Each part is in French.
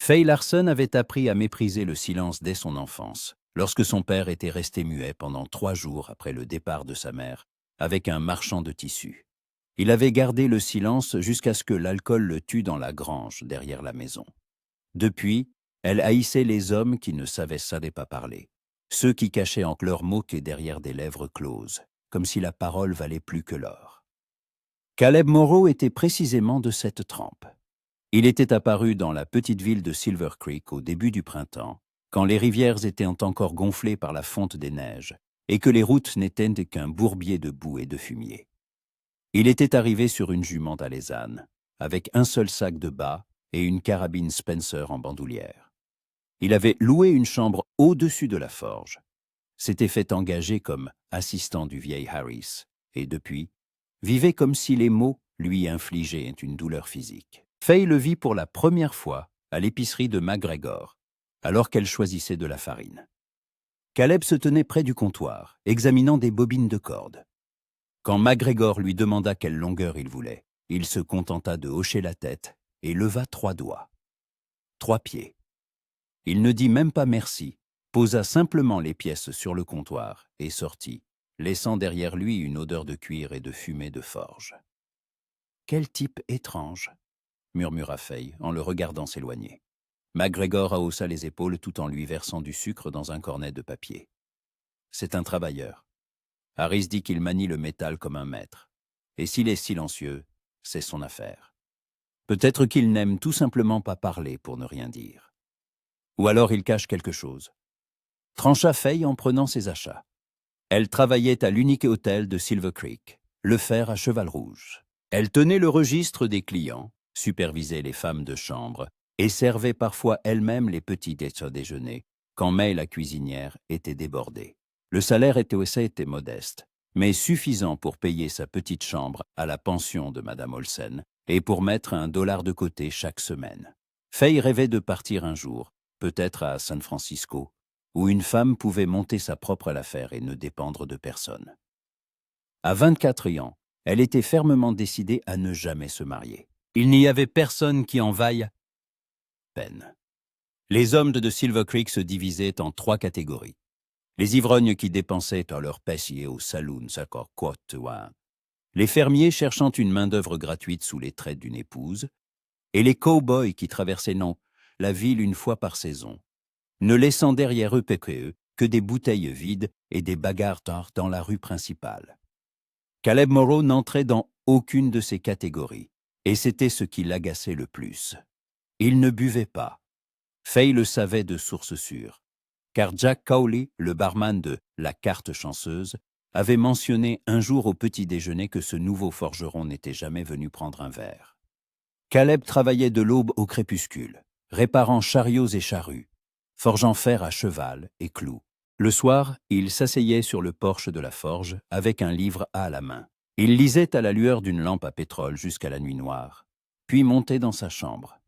Fay Larson avait appris à mépriser le silence dès son enfance, lorsque son père était resté muet pendant 3 jours après le départ de sa mère, avec un marchand de tissus. Il avait gardé le silence jusqu'à ce que l'alcool le tue dans la grange derrière la maison. Depuis, elle haïssait les hommes qui ne savait pas parler, ceux qui cachaient entre leurs mots et derrière des lèvres closes, comme si la parole valait plus que l'or. Caleb Morrow était précisément de cette trempe. Il était apparu dans la petite ville de Silver Creek au début du printemps, quand les rivières étaient encore gonflées par la fonte des neiges et que les routes n'étaient qu'un bourbier de boue et de fumier. Il était arrivé sur une jument alezane, avec un seul sac de bas et une carabine Spencer en bandoulière. Il avait loué une chambre au-dessus de la forge, s'était fait engager comme assistant du vieil Harris, et depuis, vivait comme si les mots lui infligeaient une douleur physique. Fay le vit pour la première fois à l'épicerie de McGregor, alors qu'elle choisissait de la farine. Caleb se tenait près du comptoir, examinant des bobines de corde. Quand McGregor lui demanda quelle longueur il voulait, il se contenta de hocher la tête et leva 3 doigts. 3 pieds. Il ne dit même pas merci, posa simplement les pièces sur le comptoir et sortit, laissant derrière lui une odeur de cuir et de fumée de forge. « Quel type étrange !» murmura Fay en le regardant s'éloigner. McGregor haussa les épaules tout en lui versant du sucre dans un cornet de papier. « C'est un travailleur. Harris dit qu'il manie le métal comme un maître. Et s'il est silencieux, c'est son affaire. Peut-être qu'il n'aime tout simplement pas parler pour ne rien dire. Ou alors il cache quelque chose. » Trancha Fay en prenant ses achats. Elle travaillait à l'unique hôtel de Silver Creek, le Fer à Cheval Rouge. Elle tenait le registre des clients, supervisait les femmes de chambre et servait parfois elle-même les petits déjeuners quand May, la cuisinière, était débordée. Le salaire était modeste, mais suffisant pour payer sa petite chambre à la pension de Madame Olsen et pour mettre $1 de côté chaque semaine. Fay rêvait de partir un jour, peut-être à San Francisco, où une femme pouvait monter sa propre affaire et ne dépendre de personne. À 24 ans, elle était fermement décidée à ne jamais se marier. Il n'y avait personne qui en vaille peine. Les hommes de Silver Creek se divisaient en 3 catégories. Les ivrognes qui dépensaient à leur passier au saloon, les fermiers cherchant une main-d'œuvre gratuite sous les traits d'une épouse, et les cow-boys qui traversaient la ville une fois par saison, ne laissant derrière eux que des bouteilles vides et des bagarres dans la rue principale. Caleb Morrow n'entrait dans aucune de ces catégories, et c'était ce qui l'agaçait le plus. Il ne buvait pas. Fay le savait de source sûre, car Jack Cowley, le barman de La Carte Chanceuse, avait mentionné un jour au petit déjeuner que ce nouveau forgeron n'était jamais venu prendre un verre. Caleb travaillait de l'aube au crépuscule, réparant chariots et charrues, forgeant fer à cheval et clous. Le soir, il s'asseyait sur le porche de la forge avec un livre à la main. Il lisait à la lueur d'une lampe à pétrole jusqu'à la nuit noire, puis montait dans sa chambre.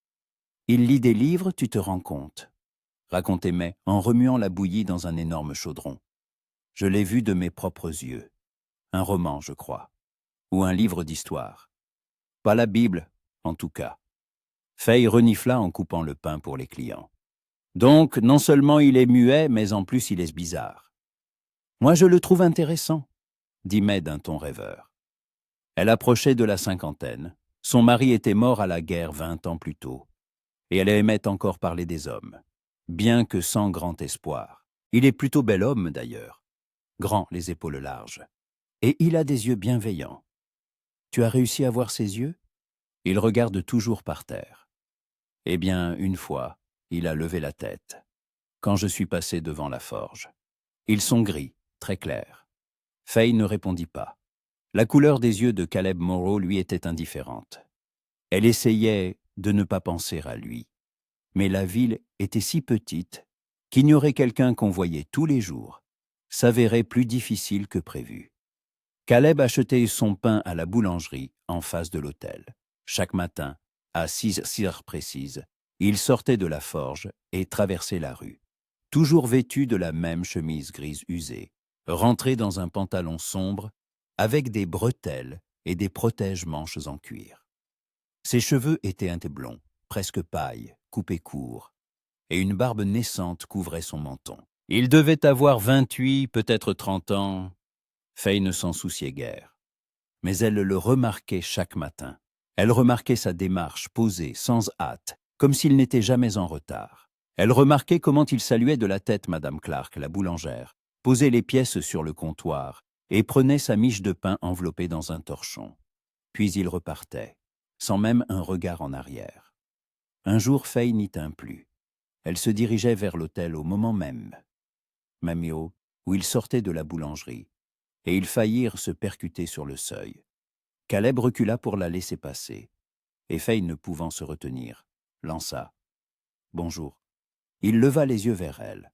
« Il lit des livres, tu te rends compte ?» racontait May en remuant la bouillie dans un énorme chaudron. « Je l'ai vu de mes propres yeux. Un roman, je crois. Ou un livre d'histoire. Pas la Bible, en tout cas. » Fay renifla en coupant le pain pour les clients. « Donc, non seulement il est muet, mais en plus il est bizarre. »« Moi, je le trouve intéressant, » dit May d'un ton rêveur. Elle approchait de la 50aine. Son mari était mort à la guerre 20 ans plus tôt. Et elle aimait encore parler des hommes, bien que sans grand espoir. Il est plutôt bel homme, d'ailleurs. Grand, les épaules larges. Et il a des yeux bienveillants. Tu as réussi à voir ses yeux ? Il regarde toujours par terre. Eh bien, une fois, il a levé la tête, quand je suis passé devant la forge. Ils sont gris, très clairs. Fay ne répondit pas. La couleur des yeux de Caleb Morrow lui était indifférente. Elle essayait de ne pas penser à lui. Mais la ville était si petite qu'ignorer quelqu'un qu'on voyait tous les jours s'avérait plus difficile que prévu. Caleb achetait son pain à la boulangerie en face de l'hôtel. Chaque matin, à 6 heures précises, il sortait de la forge et traversait la rue, toujours vêtu de la même chemise grise usée, rentré dans un pantalon sombre avec des bretelles et des protège-manches en cuir. Ses cheveux étaient blonds, presque paille, coupé court, et une barbe naissante couvrait son menton. Il devait avoir 28, peut-être 30 ans. Fay ne s'en souciait guère. Mais elle le remarquait chaque matin. Elle remarquait sa démarche posée, sans hâte, comme s'il n'était jamais en retard. Elle remarquait comment il saluait de la tête Madame Clark, la boulangère, posait les pièces sur le comptoir et prenait sa miche de pain enveloppée dans un torchon. Puis il repartait, sans même un regard en arrière. Un jour, Fay n'y tint plus. Elle se dirigeait vers l'hôtel au moment même où il sortait de la boulangerie, et ils faillirent se percuter sur le seuil. Caleb recula pour la laisser passer, et Fay, ne pouvant se retenir, lança « Bonjour ». Il leva les yeux vers elle.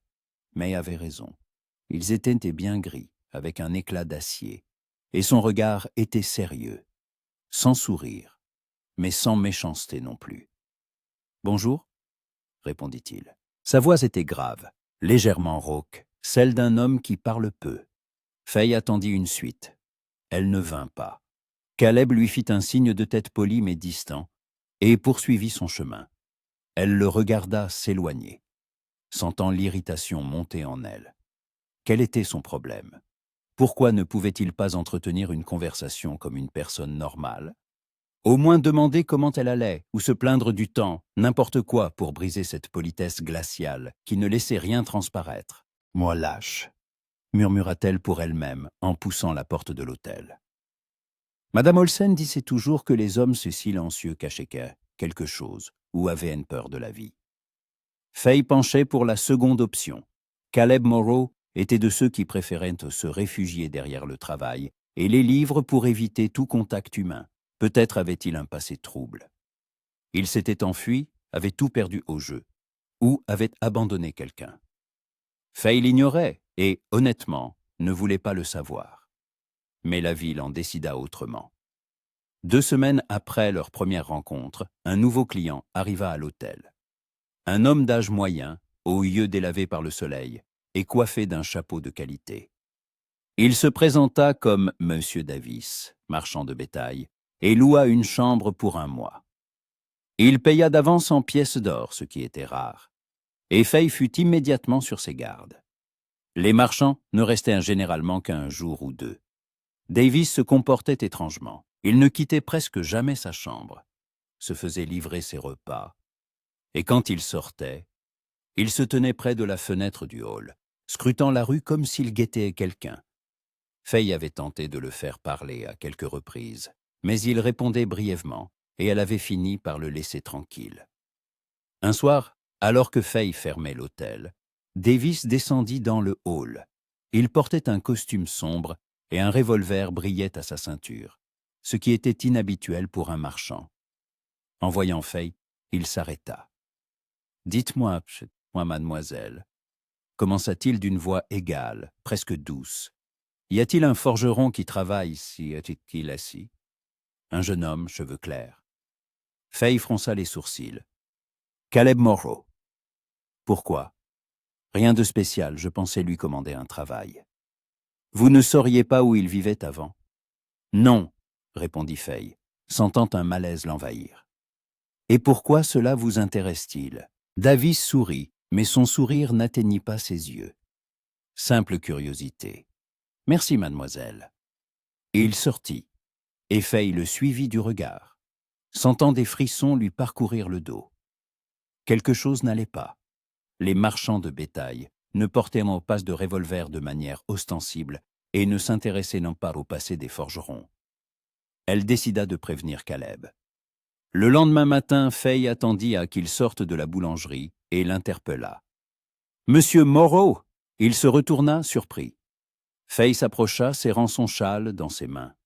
May avait raison. Ils étaient bien gris, avec un éclat d'acier, et son regard était sérieux, sans sourire, mais sans méchanceté non plus. « Bonjour », répondit-il. Sa voix était grave, légèrement rauque, celle d'un homme qui parle peu. Fay attendit une suite. Elle ne vint pas. Caleb lui fit un signe de tête poli mais distant, et poursuivit son chemin. Elle le regarda s'éloigner, sentant l'irritation monter en elle. Quel était son problème? Pourquoi ne pouvait-il pas entretenir une conversation comme une personne normale? Au moins demander comment elle allait, ou se plaindre du temps, n'importe quoi pour briser cette politesse glaciale qui ne laissait rien transparaître. « Moi lâche », murmura-t-elle pour elle-même en poussant la porte de l'hôtel. Madame Olsen disait toujours que les hommes si silencieux cachaient quelque chose ou avaient une peur de la vie. Fay penchait pour la seconde option. Caleb Morrow était de ceux qui préféraient se réfugier derrière le travail et les livres pour éviter tout contact humain. Peut-être avait-il un passé trouble. Il s'était enfui, avait tout perdu au jeu, ou avait abandonné quelqu'un. Fay l'ignorait et, honnêtement, ne voulait pas le savoir. Mais la ville en décida autrement. 2 semaines après leur première rencontre, un nouveau client arriva à l'hôtel. Un homme d'âge moyen, aux yeux délavés par le soleil, et coiffé d'un chapeau de qualité. Il se présenta comme Monsieur Davis, marchand de bétail, et loua une chambre pour 1 mois. Il paya d'avance en pièces d'or, ce qui était rare, et Fay fut immédiatement sur ses gardes. Les marchands ne restaient généralement qu'1 jour ou 2. Davis se comportait étrangement. Il ne quittait presque jamais sa chambre, se faisait livrer ses repas, et quand il sortait, il se tenait près de la fenêtre du hall, scrutant la rue comme s'il guettait quelqu'un. Fay avait tenté de le faire parler à quelques reprises, mais il répondait brièvement, et elle avait fini par le laisser tranquille. Un soir, alors que Fay fermait l'hôtel, Davis descendit dans le hall. Il portait un costume sombre et un revolver brillait à sa ceinture, ce qui était inhabituel pour un marchand. En voyant Fay, il s'arrêta. « Dites-moi, mademoiselle, » commença-t-il d'une voix égale, presque douce. « Y a-t-il un forgeron qui travaille ici, est-il assis ?» Un jeune homme, cheveux clairs. Fay fronça les sourcils. « Caleb Morrow. »« Pourquoi ?»« Rien de spécial, je pensais lui commander un travail. »« Vous ne sauriez pas où il vivait avant ?»« Non, » répondit Fay, sentant un malaise l'envahir. « Et pourquoi cela vous intéresse-t-il » Davis sourit, mais son sourire n'atteignit pas ses yeux. Simple curiosité. « Merci, mademoiselle. » Et il sortit, et Fay le suivit du regard, sentant des frissons lui parcourir le dos. Quelque chose n'allait pas. Les marchands de bétail ne portaient pas de revolver de manière ostensible et ne s'intéressaient non pas au passé des forgerons. Elle décida de prévenir Caleb. Le lendemain matin, Fay attendit à qu'il sorte de la boulangerie et l'interpella. « Monsieur Morrow !» Il se retourna, surpris. Fay s'approcha, serrant son châle dans ses mains.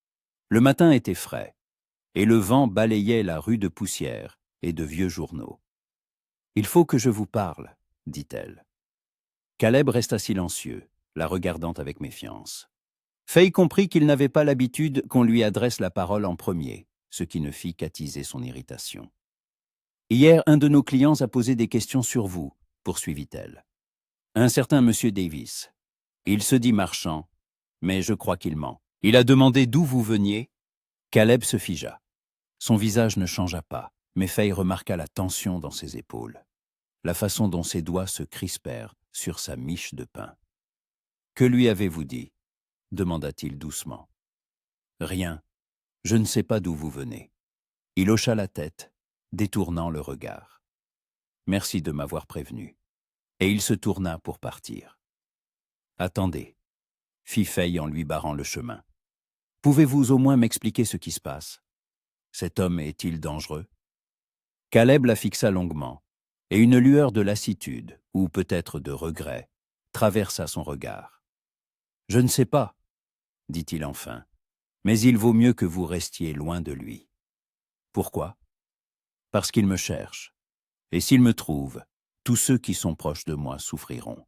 Le matin était frais, et le vent balayait la rue de poussière et de vieux journaux. « Il faut que je vous parle, » dit-elle. Caleb resta silencieux, la regardant avec méfiance. Fay comprit qu'il n'avait pas l'habitude qu'on lui adresse la parole en premier, ce qui ne fit qu'attiser son irritation. « Hier, un de nos clients a posé des questions sur vous, » poursuivit-elle. « Un certain monsieur Davis. Il se dit marchand, mais je crois qu'il ment. Il a demandé d'où vous veniez. » Caleb se figea. Son visage ne changea pas, mais Fay remarqua la tension dans ses épaules. la façon dont ses doigts se crispèrent sur sa miche de pain. « Que lui avez-vous dit » demanda-t-il doucement. « Rien. Je ne sais pas d'où vous venez. » Il hocha la tête, détournant le regard. « Merci de m'avoir prévenu. » Et il se tourna pour partir. « Attendez, » fit Faye en lui barrant le chemin. « Pouvez-vous au moins m'expliquer ce qui se passe? Cet homme est-il dangereux ?» Caleb la fixa longuement, et une lueur de lassitude, ou peut-être de regret, traversa son regard. « Je ne sais pas, » dit-il enfin, « mais il vaut mieux que vous restiez loin de lui. » « Pourquoi ? » « Parce qu'il me cherche, et s'il me trouve, tous ceux qui sont proches de moi souffriront. »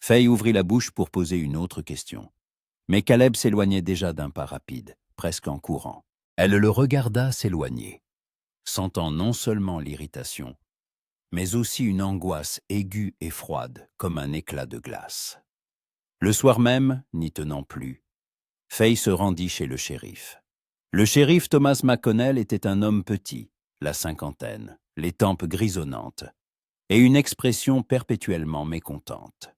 Faye ouvrit la bouche pour poser une autre question, mais Caleb s'éloignait déjà d'un pas rapide, presque en courant. Elle le regarda s'éloigner, sentant non seulement l'irritation, mais aussi une angoisse aiguë et froide comme un éclat de glace. Le soir même, n'y tenant plus, Faye se rendit chez le shérif. Le shérif Thomas McConnell était un homme petit, la cinquantaine, les tempes grisonnantes, et une expression perpétuellement mécontente.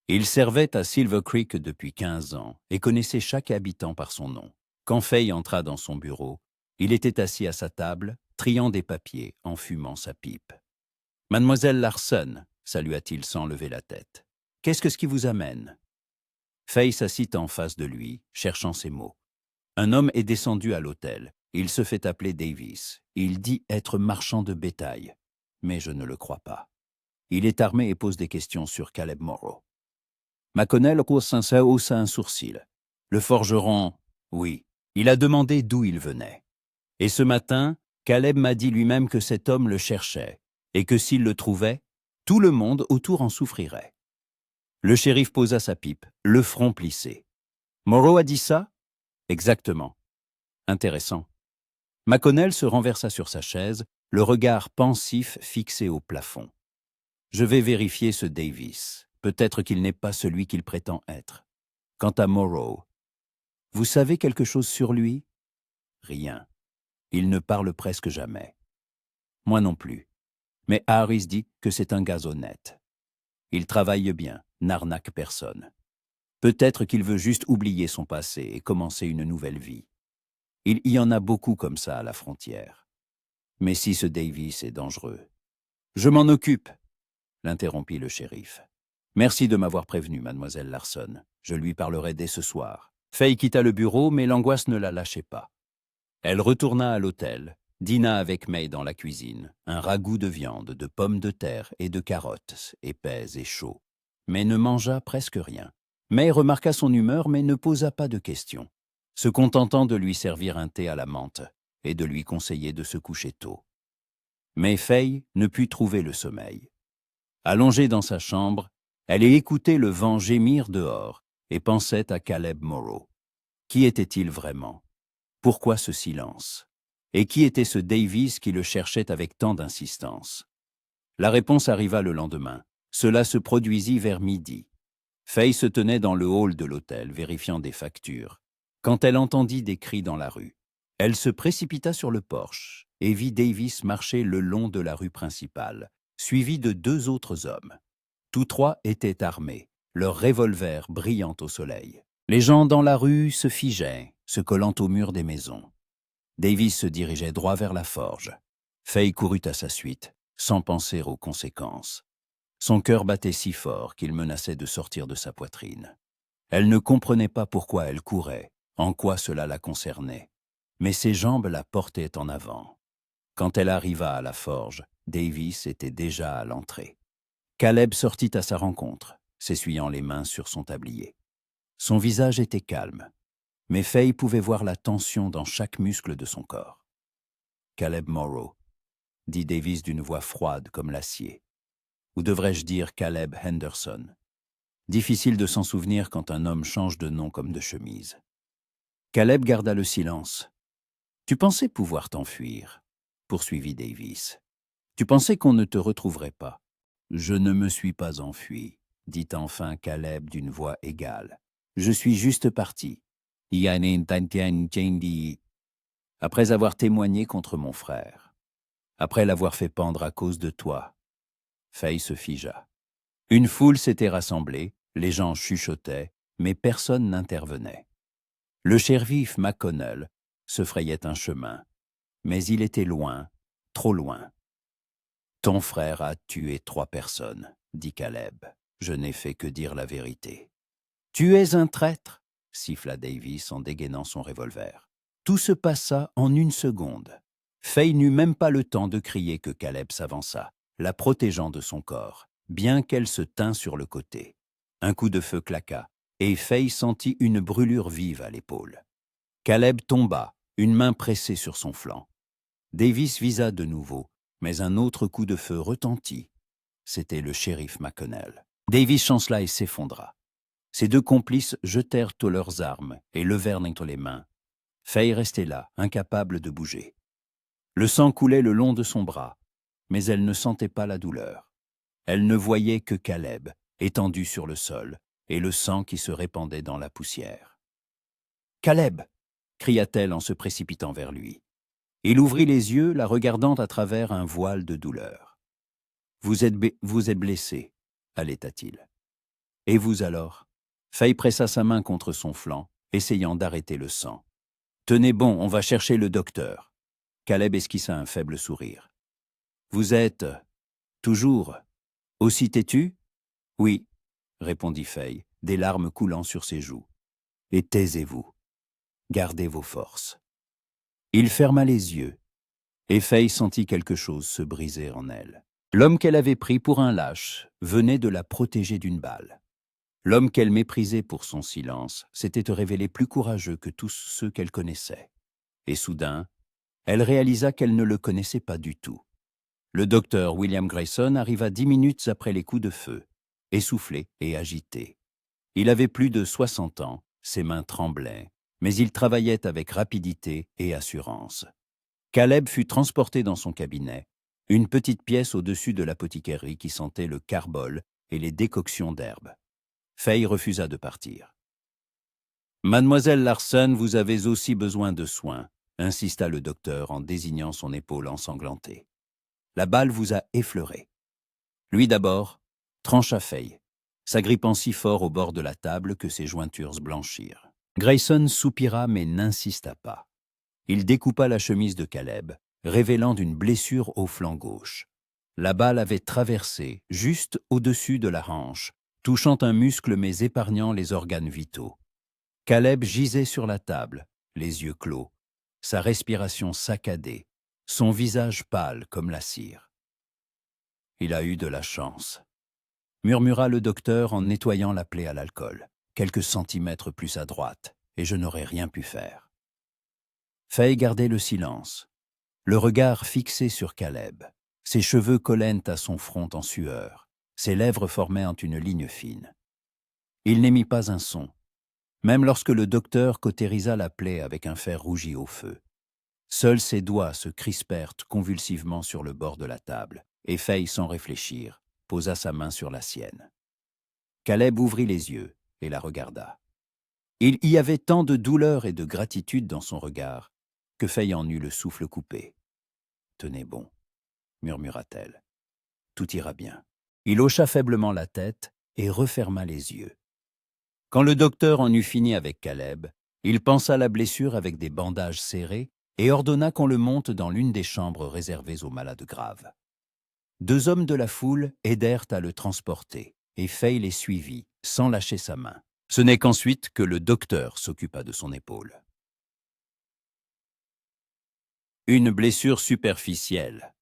Il servait à Silver Creek depuis 15 ans et connaissait chaque habitant par son nom. Quand Faye entra dans son bureau, il était assis à sa table, triant des papiers en fumant sa pipe. « Mademoiselle Larson » salua-t-il sans lever la tête. « Qu'est-ce que ce qui vous amène ?» Faye s'assit en face de lui, cherchant ses mots. Un homme est descendu à l'hôtel. Il se fait appeler Davis. Il dit être marchand de bétail. Mais je ne le crois pas. Il est armé et pose des questions sur Caleb Morrow. McConnell haussa un sourcil. Le forgeron, oui, il a demandé d'où il venait. Et ce matin, Caleb m'a dit lui-même que cet homme le cherchait, et que s'il le trouvait, tout le monde autour en souffrirait. Le shérif posa sa pipe, le front plissé. Morrow a dit ça ? Exactement. Intéressant. McConnell se renversa sur sa chaise, le regard pensif fixé au plafond. Je vais vérifier ce Davis. Peut-être qu'il n'est pas celui qu'il prétend être. Quant à Morrow, vous savez quelque chose sur lui ? Rien. Il ne parle presque jamais. Moi non plus. Mais Harris dit que c'est un gars honnête. Il travaille bien, n'arnaque personne. Peut-être qu'il veut juste oublier son passé et commencer une nouvelle vie. Il y en a beaucoup comme ça à la frontière. Mais si ce Davis est dangereux... Je m'en occupe, l'interrompit le shérif. Merci de m'avoir prévenu, mademoiselle Larson. Je lui parlerai dès ce soir. Faye quitta le bureau, mais l'angoisse ne la lâchait pas. Elle retourna à l'hôtel, dîna avec May dans la cuisine, un ragoût de viande, de pommes de terre et de carottes, épais et chauds, mais ne mangea presque rien. May remarqua son humeur, mais ne posa pas de questions, se contentant de lui servir un thé à la menthe et de lui conseiller de se coucher tôt. Mais Faye ne put trouver le sommeil. Allongée dans sa chambre, elle écoutait le vent gémir dehors et pensait à Caleb Morrow. Qui était-il vraiment ? Pourquoi ce silence ? Et qui était ce Davis qui le cherchait avec tant d'insistance ? La réponse arriva le lendemain. Cela se produisit vers midi. Faye se tenait dans le hall de l'hôtel, vérifiant des factures, quand elle entendit des cris dans la rue. Elle se précipita sur le porche et vit Davis marcher le long de la rue principale, suivi de 2 autres hommes. Tous 3 étaient armés, leurs revolvers brillant au soleil. Les gens dans la rue se figeaient, se collant au mur des maisons. Davis se dirigeait droit vers la forge. Faye courut à sa suite, sans penser aux conséquences. Son cœur battait si fort qu'il menaçait de sortir de sa poitrine. Elle ne comprenait pas pourquoi elle courait, en quoi cela la concernait. Mais ses jambes la portaient en avant. Quand elle arriva à la forge, Davis était déjà à l'entrée. Caleb sortit à sa rencontre, s'essuyant les mains sur son tablier. Son visage était calme, mais Faye pouvait voir la tension dans chaque muscle de son corps. « Caleb Morrow », dit Davis d'une voix froide comme l'acier. Ou devrais-je dire Caleb Henderson. Difficile de s'en souvenir quand un homme change de nom comme de chemise. Caleb garda le silence. « Tu pensais pouvoir t'enfuir », poursuivit Davis. « Tu pensais qu'on ne te retrouverait pas. »« Je ne me suis pas enfui, » dit enfin Caleb d'une voix égale. « Je suis juste parti. Après avoir témoigné contre mon frère. Après l'avoir fait pendre à cause de toi. Faye se figea. Une foule s'était rassemblée, les gens chuchotaient, mais personne n'intervenait. Le shérif McConnell se frayait un chemin, mais il était loin, trop loin. « Ton frère a tué 3 personnes, dit Caleb. Je n'ai fait que dire la vérité. »« Tu es un traître !» siffla Davis en dégainant son revolver. Tout se passa en une seconde. Faye n'eut même pas le temps de crier que Caleb s'avança, la protégeant de son corps, bien qu'elle se tînt sur le côté. Un coup de feu claqua, et Faye sentit une brûlure vive à l'épaule. Caleb tomba, une main pressée sur son flanc. Davis visa de nouveau, mais un autre coup de feu retentit. C'était le shérif McConnell. Davis chancela et s'effondra. Ses 2 complices jetèrent leurs armes et levèrent entre les mains. Faye restait là, incapable de bouger. Le sang coulait le long de son bras, mais elle ne sentait pas la douleur. Elle ne voyait que Caleb, étendu sur le sol, et le sang qui se répandait dans la poussière. « Caleb !» cria-t-elle en se précipitant vers lui. Il ouvrit les yeux, la regardant à travers un voile de douleur. « Vous êtes blessé, allaita-t-il. « Et vous alors ?» Faye pressa sa main contre son flanc, essayant d'arrêter le sang. « Tenez bon, on va chercher le docteur. » Caleb esquissa un faible sourire. « Vous êtes toujours aussi têtu ?»« Oui, » répondit Faye, des larmes coulant sur ses joues. « Et taisez-vous. Gardez vos forces. » Il ferma les yeux, et Faye sentit quelque chose se briser en elle. L'homme qu'elle avait pris pour un lâche venait de la protéger d'une balle. L'homme qu'elle méprisait pour son silence s'était révélé plus courageux que tous ceux qu'elle connaissait. Et soudain, elle réalisa qu'elle ne le connaissait pas du tout. Le docteur William Grayson arriva 10 minutes après les coups de feu, essoufflé et agité. Il avait plus de 60 ans, ses mains tremblaient, mais il travaillait avec rapidité et assurance. Caleb fut transporté dans son cabinet, une petite pièce au-dessus de l'apothicairie qui sentait le carbol et les décoctions d'herbes. Faye refusa de partir. « Mademoiselle Larson, vous avez aussi besoin de soins, » insista le docteur en désignant son épaule ensanglantée. « La balle vous a effleuré. » Lui d'abord trancha Faye, s'agrippant si fort au bord de la table que ses jointures se blanchirent. Grayson soupira mais n'insista pas. Il découpa la chemise de Caleb, révélant une blessure au flanc gauche. La balle avait traversé, juste au-dessus de la hanche, touchant un muscle mais épargnant les organes vitaux. Caleb gisait sur la table, les yeux clos, sa respiration saccadée, son visage pâle comme la cire. « Il a eu de la chance », murmura le docteur en nettoyant la plaie à l'alcool. « Quelques centimètres plus à droite, et je n'aurais rien pu faire. » Faye gardait le silence, le regard fixé sur Caleb. Ses cheveux collaient à son front en sueur, ses lèvres formaient une ligne fine. Il n'émit pas un son, même lorsque le docteur cautérisa la plaie avec un fer rougi au feu. Seuls ses doigts se crispèrent convulsivement sur le bord de la table, et Faye, sans réfléchir, posa sa main sur la sienne. Caleb ouvrit les yeux et la regarda. Il y avait tant de douleur et de gratitude dans son regard que Faye en eut le souffle coupé. « Tenez bon, » murmura-t-elle. « Tout ira bien. » Il hocha faiblement la tête et referma les yeux. Quand le docteur en eut fini avec Caleb, il pansa la blessure avec des bandages serrés et ordonna qu'on le monte dans l'une des chambres réservées aux malades graves. 2 hommes de la foule aidèrent à le transporter, et Faye les suivit, sans lâcher sa main. Ce n'est qu'ensuite que le docteur s'occupa de son épaule. « Une blessure superficielle, »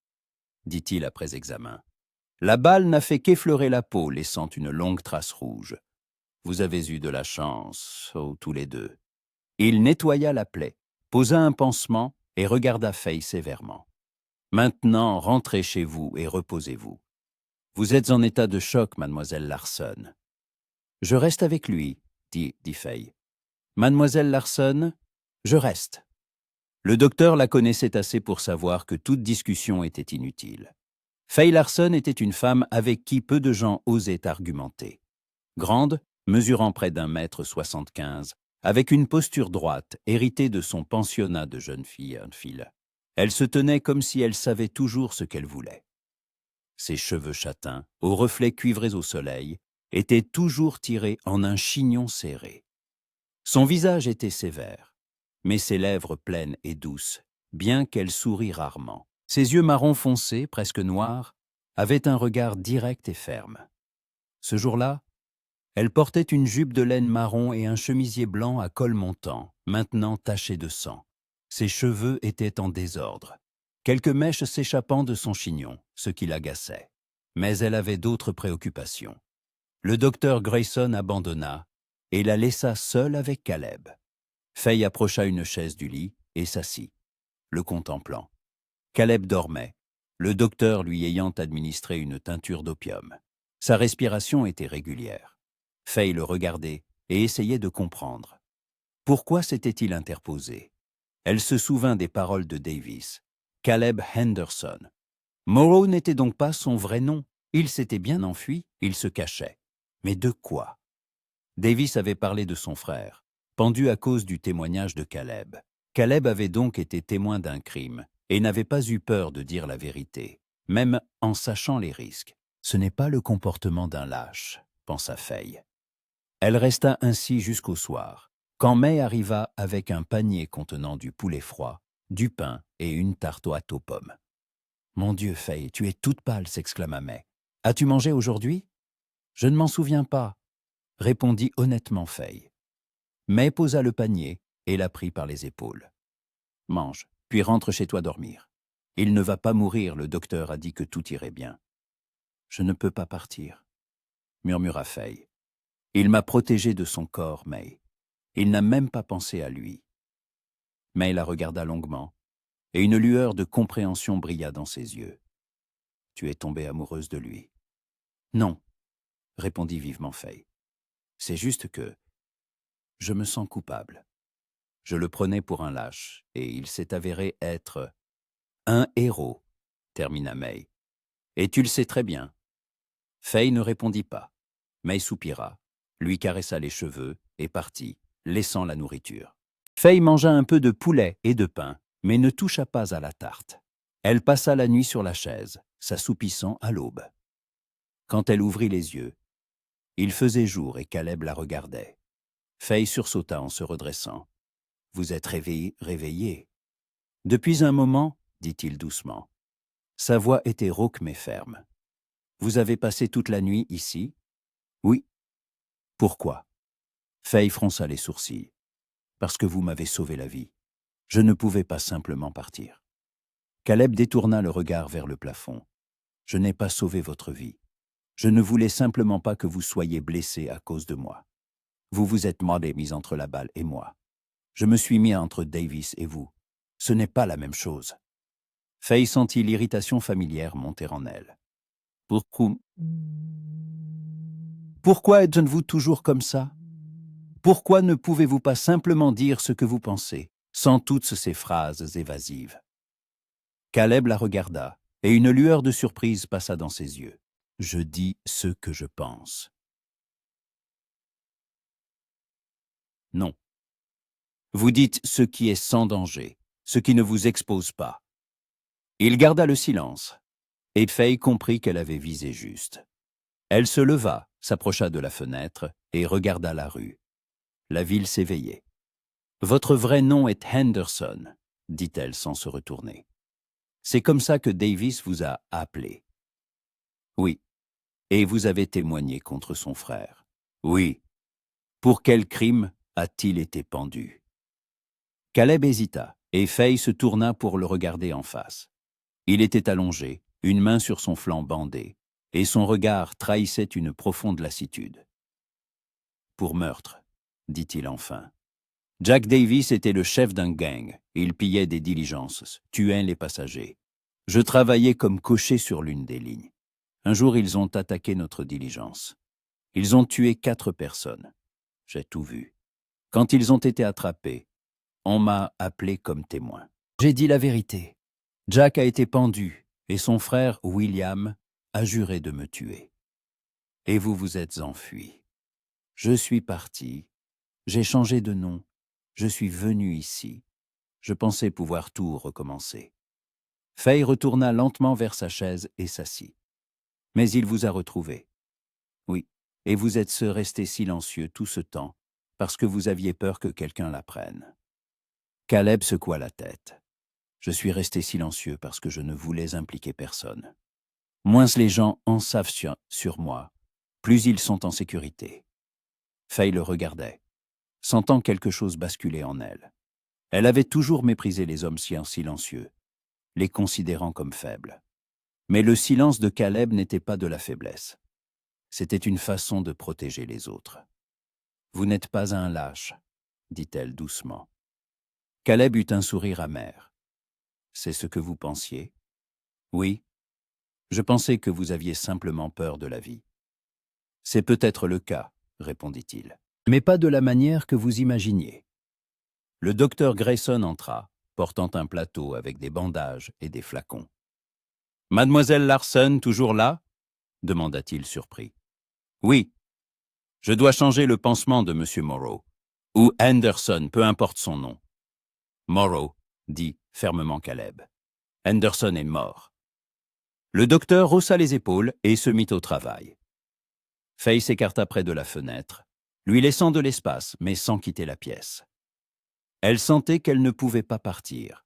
dit-il après examen. « La balle n'a fait qu'effleurer la peau, laissant une longue trace rouge. Vous avez eu de la chance, tous les 2. » Il nettoya la plaie, posa un pansement et regarda Faye sévèrement. « Maintenant, rentrez chez vous et reposez-vous. Vous êtes en état de choc, mademoiselle Larson. »« Je reste avec lui, » dit Faye. « Mademoiselle Larson, je reste. » Le docteur la connaissait assez pour savoir que toute discussion était inutile. Faye Larson était une femme avec qui peu de gens osaient argumenter. Grande, mesurant près d'1,75 m, avec une posture droite héritée de son pensionnat de jeune fille, elle se tenait comme si elle savait toujours ce qu'elle voulait. Ses cheveux châtains, aux reflets cuivrés au soleil, étaient toujours tirés en un chignon serré. Son visage était sévère, mais ses lèvres pleines et douces, bien qu'elle sourit rarement. Ses yeux marron foncé, presque noirs, avaient un regard direct et ferme. Ce jour-là, elle portait une jupe de laine marron et un chemisier blanc à col montant, maintenant taché de sang. Ses cheveux étaient en désordre, quelques mèches s'échappant de son chignon, ce qui l'agaçait. Mais elle avait d'autres préoccupations. Le docteur Grayson abandonna et la laissa seule avec Caleb. Faye approcha une chaise du lit et s'assit, le contemplant. Caleb dormait, le docteur lui ayant administré une teinture d'opium. Sa respiration était régulière. Faye le regardait et essayait de comprendre. Pourquoi s'était-il interposé? Elle se souvint des paroles de Davis. Caleb Henderson. Morrow n'était donc pas son vrai nom. Il s'était bien enfui, il se cachait. Mais de quoi? Davis avait parlé de son frère, pendu à cause du témoignage de Caleb. Caleb avait donc été témoin d'un crime et n'avait pas eu peur de dire la vérité, même en sachant les risques. Ce n'est pas le comportement d'un lâche, pensa Faye. Elle resta ainsi jusqu'au soir, quand May arriva avec un panier contenant du poulet froid, du pain et une tarte aux pommes. « Mon Dieu, Faye, tu es toute pâle, s'exclama May. « As-tu mangé aujourd'hui ?»« Je ne m'en souviens pas, » répondit honnêtement Faye. May posa le panier et la prit par les épaules. « Mange, puis rentre chez toi dormir. Il ne va pas mourir, le docteur a dit que tout irait bien. »« Je ne peux pas partir, » murmura Faye. « Il m'a protégé de son corps, May. Il n'a même pas pensé à lui. » May la regarda longuement, et une lueur de compréhension brilla dans ses yeux. « Tu es tombée amoureuse de lui. »« Non, » répondit vivement Faye. « C'est juste que je me sens coupable. Je le prenais pour un lâche, et il s'est avéré être un héros, » termina May. « Et tu le sais très bien. » Faye ne répondit pas. May soupira, lui caressa les cheveux et partit, laissant la nourriture. Faye mangea un peu de poulet et de pain, mais ne toucha pas à la tarte. Elle passa la nuit sur la chaise, s'assoupissant à l'aube. Quand elle ouvrit les yeux, il faisait jour et Caleb la regardait. Faye sursauta en se redressant. « Vous êtes réveillé. » « Depuis un moment, » dit-il doucement. Sa voix était rauque mais ferme. « Vous avez passé toute la nuit ici ?»« Oui. »« Pourquoi ?» Faye fronça les sourcils. « Parce que vous m'avez sauvé la vie. Je ne pouvais pas simplement partir. » Caleb détourna le regard vers le plafond. « Je n'ai pas sauvé votre vie. Je ne voulais simplement pas que vous soyez blessé à cause de moi. Vous vous êtes mis entre la balle et moi. Je me suis mis entre Davis et vous. Ce n'est pas la même chose. » Faye sentit l'irritation familière monter en elle. « Pourquoi êtes-vous toujours comme ça? Pourquoi ne pouvez-vous pas simplement dire ce que vous pensez, sans toutes ces phrases évasives ?» Caleb la regarda, et une lueur de surprise passa dans ses yeux. « Je dis ce que je pense. » « Non. Vous dites ce qui est sans danger, ce qui ne vous expose pas. » Il garda le silence, et Faye comprit qu'elle avait visé juste. Elle se leva, s'approcha de la fenêtre et regarda la rue. La ville s'éveillait. « Votre vrai nom est Henderson, » dit-elle sans se retourner. « C'est comme ça que Davis vous a appelé. »« Oui. Et vous avez témoigné contre son frère. »« Oui. Pour quel crime a-t-il été pendu ?» Caleb hésita, et Faye se tourna pour le regarder en face. Il était allongé, une main sur son flanc bandé, et son regard trahissait une profonde lassitude. « Pour meurtre, » dit-il enfin. Jack Davis était le chef d'un gang. Il pillait des diligences, tuait les passagers. Je travaillais comme cocher sur l'une des lignes. Un jour, ils ont attaqué notre diligence. Ils ont tué 4 personnes. J'ai tout vu. Quand ils ont été attrapés, on m'a appelé comme témoin. J'ai dit la vérité. Jack a été pendu et son frère William a juré de me tuer. Et vous vous êtes enfui. Je suis parti. J'ai changé de nom. Je suis venu ici. Je pensais pouvoir tout recommencer. Faye retourna lentement vers sa chaise et s'assit. Mais il vous a retrouvé. Oui, et vous êtes resté silencieux tout ce temps, parce que vous aviez peur que quelqu'un l'apprenne. Caleb secoua la tête. Je suis resté silencieux parce que je ne voulais impliquer personne. Moins les gens en savent sur moi, plus ils sont en sécurité. Faye le regardait, sentant quelque chose basculer en elle. Elle avait toujours méprisé les hommes silencieux, les considérant comme faibles. Mais le silence de Caleb n'était pas de la faiblesse. C'était une façon de protéger les autres. « Vous n'êtes pas un lâche », dit-elle doucement. Caleb eut un sourire amer. « C'est ce que vous pensiez ?»« Oui. Je pensais que vous aviez simplement peur de la vie. »« C'est peut-être le cas, » répondit-il, « mais pas de la manière que vous imaginiez. » Le docteur Grayson entra, portant un plateau avec des bandages et des flacons. « Mademoiselle Larson, toujours là ?» demanda-t-il surpris. « Oui. Je dois changer le pansement de M. Morrow. Ou Henderson, peu importe son nom. »« Morrow, » dit fermement Caleb. « Henderson est mort. » Le docteur haussa les épaules et se mit au travail. Faye s'écarta près de la fenêtre, lui laissant de l'espace, mais sans quitter la pièce. Elle sentait qu'elle ne pouvait pas partir,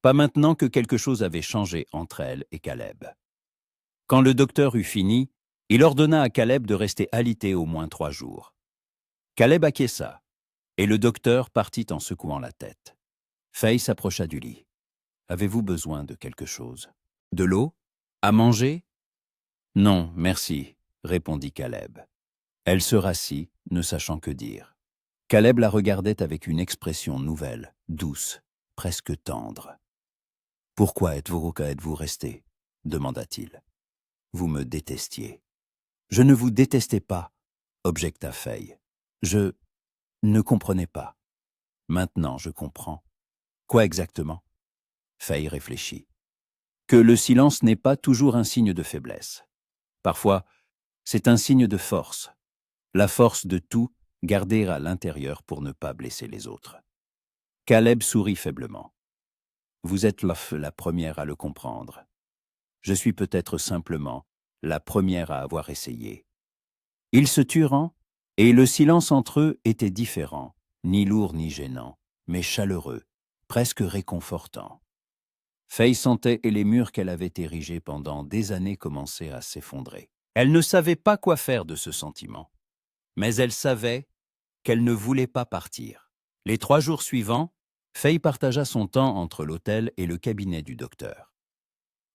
pas maintenant que quelque chose avait changé entre elle et Caleb. Quand le docteur eut fini, il ordonna à Caleb de rester alité au moins 3 jours. Caleb acquiesça, et le docteur partit en secouant la tête. Faye s'approcha du lit. « Avez-vous besoin de quelque chose? De l'eau? À manger? » « Non, merci, » répondit Caleb. Elle se rassit, ne sachant que dire. Caleb la regardait avec une expression nouvelle, douce, presque tendre. « Pourquoi êtes-vous resté ?» demanda-t-il. « Vous me détestiez. »« Je ne vous détestais pas, » objecta Faye. « Je ne comprenais pas. Maintenant, je comprends. » « Quoi exactement ?» Faye réfléchit. « Que le silence n'est pas toujours un signe de faiblesse. Parfois, c'est un signe de force. La force de tout garder à l'intérieur pour ne pas blesser les autres. » Caleb sourit faiblement. « Vous êtes la première à le comprendre. Je suis peut-être simplement la première à avoir essayé. » Ils se turent, et le silence entre eux était différent, ni lourd ni gênant, mais chaleureux, presque réconfortant. Faye sentait et les murs qu'elle avait érigés pendant des années commençaient à s'effondrer. Elle ne savait pas quoi faire de ce sentiment, mais elle savait qu'elle ne voulait pas partir. Les 3 jours suivants, Faye partagea son temps entre l'hôtel et le cabinet du docteur.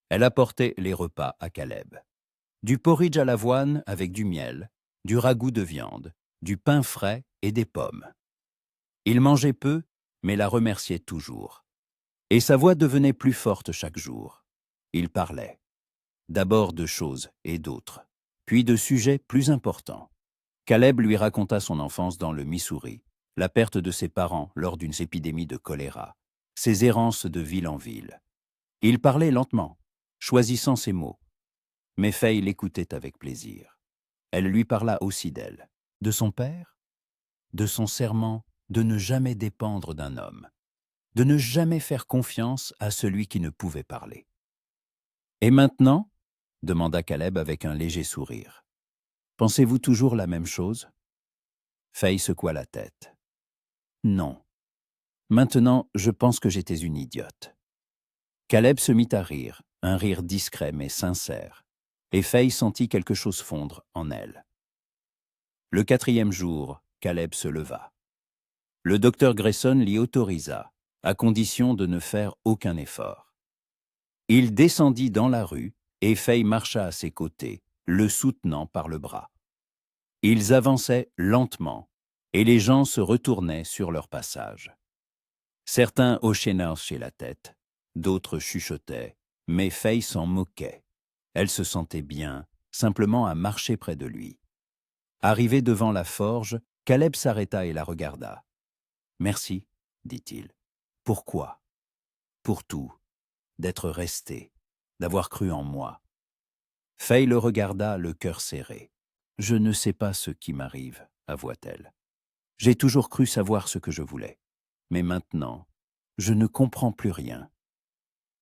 Elle apportait les repas à Caleb. Du porridge à l'avoine avec du miel, du ragoût de viande, du pain frais et des pommes. Il mangeait peu, mais la remerciait toujours. Et sa voix devenait plus forte chaque jour. Il parlait. D'abord de choses et d'autres, puis de sujets plus importants. Caleb lui raconta son enfance dans le Missouri, la perte de ses parents lors d'une épidémie de choléra, ses errances de ville en ville. Il parlait lentement, choisissant ses mots. Mais Faye l'écoutait avec plaisir. Elle lui parla aussi d'elle, de son père, de son serment de ne jamais dépendre d'un homme, de ne jamais faire confiance à celui qui ne pouvait parler. « Et maintenant ?» demanda Caleb avec un léger sourire. « Pensez-vous toujours la même chose ?» Faye secoua la tête. « Non. Maintenant, je pense que j'étais une idiote. » Caleb se mit à rire, un rire discret mais sincère, et Faye sentit quelque chose fondre en elle. Le 4e jour, Caleb se leva. Le docteur Grayson l'y autorisa, à condition de ne faire aucun effort. Il descendit dans la rue et Faye marcha à ses côtés, le soutenant par le bras. Ils avançaient lentement et les gens se retournaient sur leur passage. Certains hochaient la tête, d'autres chuchotaient, mais Faye s'en moquait. Elle se sentait bien, simplement à marcher près de lui. Arrivé devant la forge, Caleb s'arrêta et la regarda. « Merci, dit-il. Pourquoi ? Pour tout, d'être resté, d'avoir cru en moi. » Faye le regarda, le cœur serré. « Je ne sais pas ce qui m'arrive, » avoua-t-elle. « J'ai toujours cru savoir ce que je voulais. Mais maintenant, je ne comprends plus rien. »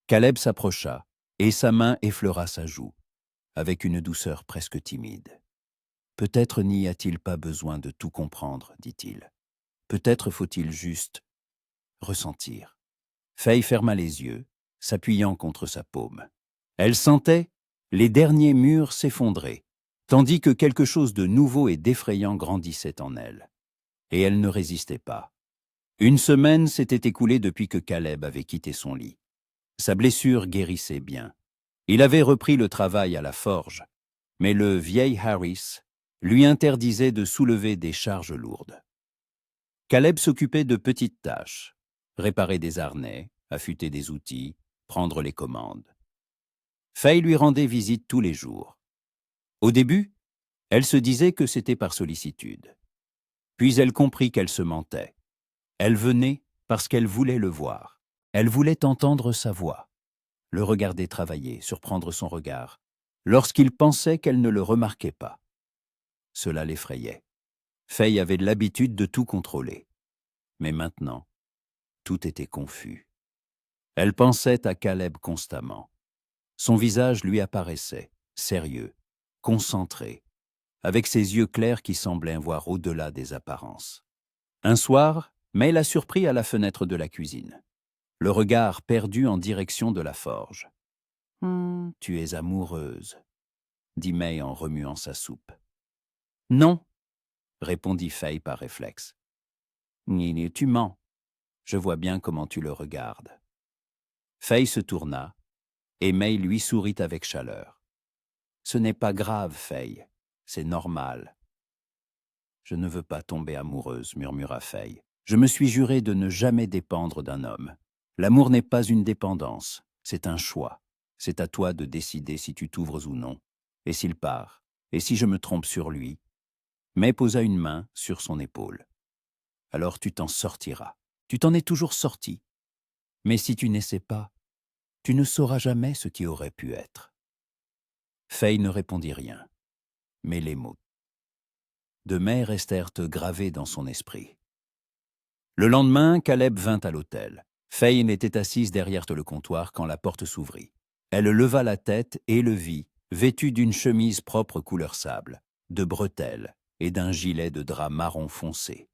Caleb s'approcha, et sa main effleura sa joue. avec une douceur presque timide. Peut-être n'y a-t-il pas besoin de tout comprendre, dit-il. Peut-être faut-il juste ressentir. Faye ferma les yeux, s'appuyant contre sa paume. Elle sentait les derniers murs s'effondrer, tandis que quelque chose de nouveau et d'effrayant grandissait en elle. Et elle ne résistait pas. Une semaine s'était écoulée depuis que Caleb avait quitté son lit. Sa blessure guérissait bien. Il avait repris le travail à la forge, mais le vieil Harris lui interdisait de soulever des charges lourdes. Caleb s'occupait de petites tâches, réparer des harnais, affûter des outils, prendre les commandes. Faye lui rendait visite tous les jours. Au début, elle se disait que c'était par sollicitude. Puis elle comprit qu'elle se mentait. Elle venait parce qu'elle voulait le voir. Elle voulait entendre sa voix, le regarder travailler, surprendre son regard, lorsqu'il pensait qu'elle ne le remarquait pas. Cela l'effrayait. Faye avait l'habitude de tout contrôler. Mais maintenant, tout était confus. Elle pensait à Caleb constamment. Son visage lui apparaissait, sérieux, concentré, avec ses yeux clairs qui semblaient voir au-delà des apparences. Un soir, May l'a surpris à la fenêtre de la cuisine, le regard perdu en direction de la forge. « Tu es amoureuse », dit May en remuant sa soupe. « Non », répondit Faye par réflexe. « Tu mens. Je vois bien comment tu le regardes. » Faye se tourna, et May lui sourit avec chaleur. « Ce n'est pas grave, Faye, c'est normal. »« Je ne veux pas tomber amoureuse, » murmura Faye. « Je me suis juré de ne jamais dépendre d'un homme. L'amour n'est pas une dépendance, c'est un choix. C'est à toi de décider si tu t'ouvres ou non, et s'il part, et si je me trompe sur lui. » May posa une main sur son épaule. « Alors tu t'en sortiras. Tu t'en es toujours sorti. Mais si tu n'essaies pas, tu ne sauras jamais ce qui aurait pu être. » Faye ne répondit rien, mais les mots de May restèrent gravés dans son esprit. Le lendemain, Caleb vint à l'hôtel. Faye était assise derrière le comptoir quand la porte s'ouvrit. Elle leva la tête et le vit, vêtu d'une chemise propre couleur sable, de bretelles et d'un gilet de drap marron foncé.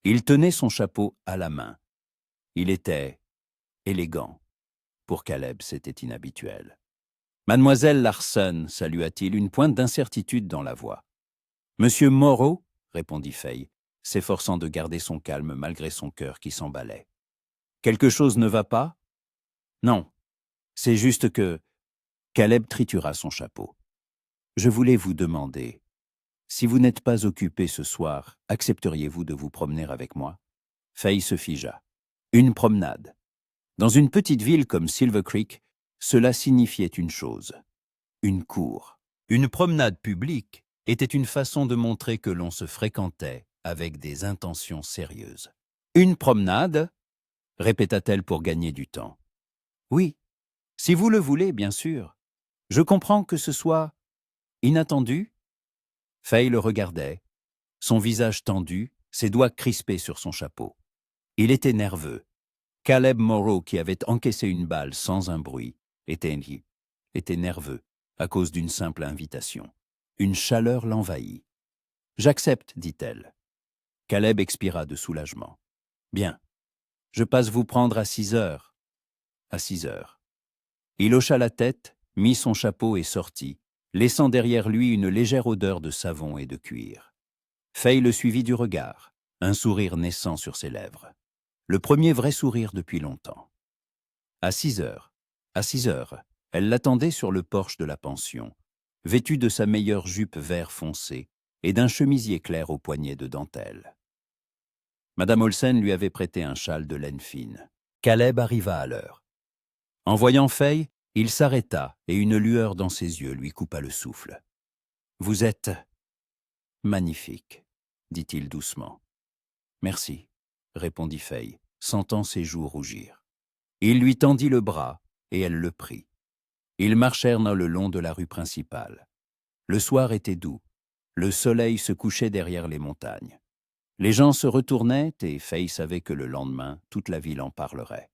Il tenait son chapeau à la main. Il était élégant. Pour Caleb, c'était inhabituel. « Mademoiselle Larson », salua-t-il, une pointe d'incertitude dans la voix. « Monsieur Moreau », répondit Faye, s'efforçant de garder son calme malgré son cœur qui s'emballait. « Quelque chose ne va pas ?»« Non, c'est juste que… » Caleb tritura son chapeau. « Je voulais vous demander, si vous n'êtes pas occupé ce soir, accepteriez-vous de vous promener avec moi ?» Faye se figea. Une promenade. Dans une petite ville comme Silver Creek, cela signifiait une chose, une cour. Une promenade publique était une façon de montrer que l'on se fréquentait avec des intentions sérieuses. « Une promenade ?» répéta-t-elle pour gagner du temps. « Oui, si vous le voulez, bien sûr. Je comprends que ce soit inattendu. » Faye le regardait, son visage tendu, ses doigts crispés sur son chapeau. Il était nerveux. Caleb Moreau, qui avait encaissé une balle sans un bruit, était nerveux à cause d'une simple invitation. Une chaleur l'envahit. « J'accepte, dit-elle. » Caleb expira de soulagement. « Bien, je passe vous prendre à 6 heures. » À 6 heures. Il hocha la tête, mit son chapeau et sortit, laissant derrière lui une légère odeur de savon et de cuir. Faye le suivit du regard, un sourire naissant sur ses lèvres. Le premier vrai sourire depuis longtemps. À 6 heures, elle l'attendait sur le porche de la pension, vêtue de sa meilleure jupe vert foncé et d'un chemisier clair aux poignets de dentelle. Madame Olsen lui avait prêté un châle de laine fine. Caleb arriva à l'heure. En voyant Faye, il s'arrêta et une lueur dans ses yeux lui coupa le souffle. « Vous êtes magnifique, » dit-il doucement. « Merci, » répondit Faye, sentant ses joues rougir. Il lui tendit le bras et elle le prit. Ils marchèrent le long de la rue principale. Le soir était doux. Le soleil se couchait derrière les montagnes. Les gens se retournaient et Faye savait que le lendemain, toute la ville en parlerait.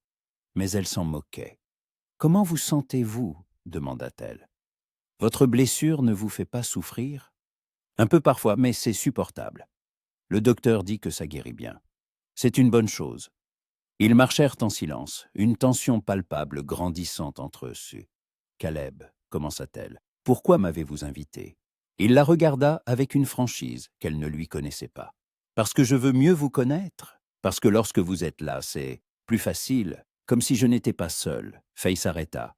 Mais elle s'en moquait. « Comment vous sentez-vous » demanda-t-elle. Votre blessure ne vous fait pas souffrir? Un peu parfois, mais c'est supportable. Le docteur dit que ça guérit bien. C'est une bonne chose. Ils marchèrent en silence, une tension palpable grandissant entre eux. Caleb, commença-t-elle, pourquoi m'avez-vous invité? Il la regarda avec une franchise qu'elle ne lui connaissait pas. Parce que je veux mieux vous connaître. Parce que lorsque vous êtes là, c'est plus facile, comme si je n'étais pas seul. Faye s'arrêta.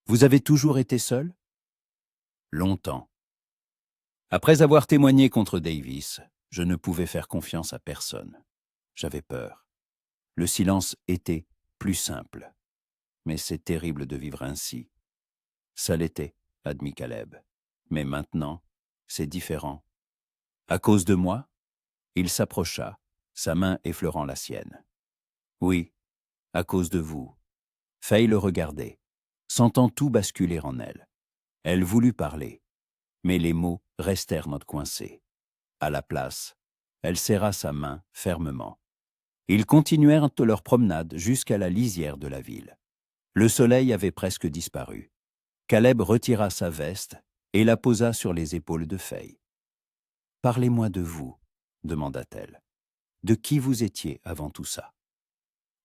Vous avez toujours été seul? Longtemps. Après avoir témoigné contre Davis, je ne pouvais faire confiance à personne. J'avais peur. Le silence était plus simple. Mais c'est terrible de vivre ainsi. Ça l'était, admit Caleb. Mais maintenant, c'est différent. À cause de moi? Il s'approcha, sa main effleurant la sienne. Oui, à cause de vous. Faye le regardait, sentant tout basculer en elle. Elle voulut parler, mais les mots restèrent coincés. À la place, elle serra sa main fermement. Ils continuèrent leur promenade jusqu'à la lisière de la ville. Le soleil avait presque disparu. Caleb retira sa veste et la posa sur les épaules de Faye. « Parlez-moi de vous, demanda-t-elle. De qui vous étiez avant tout ça?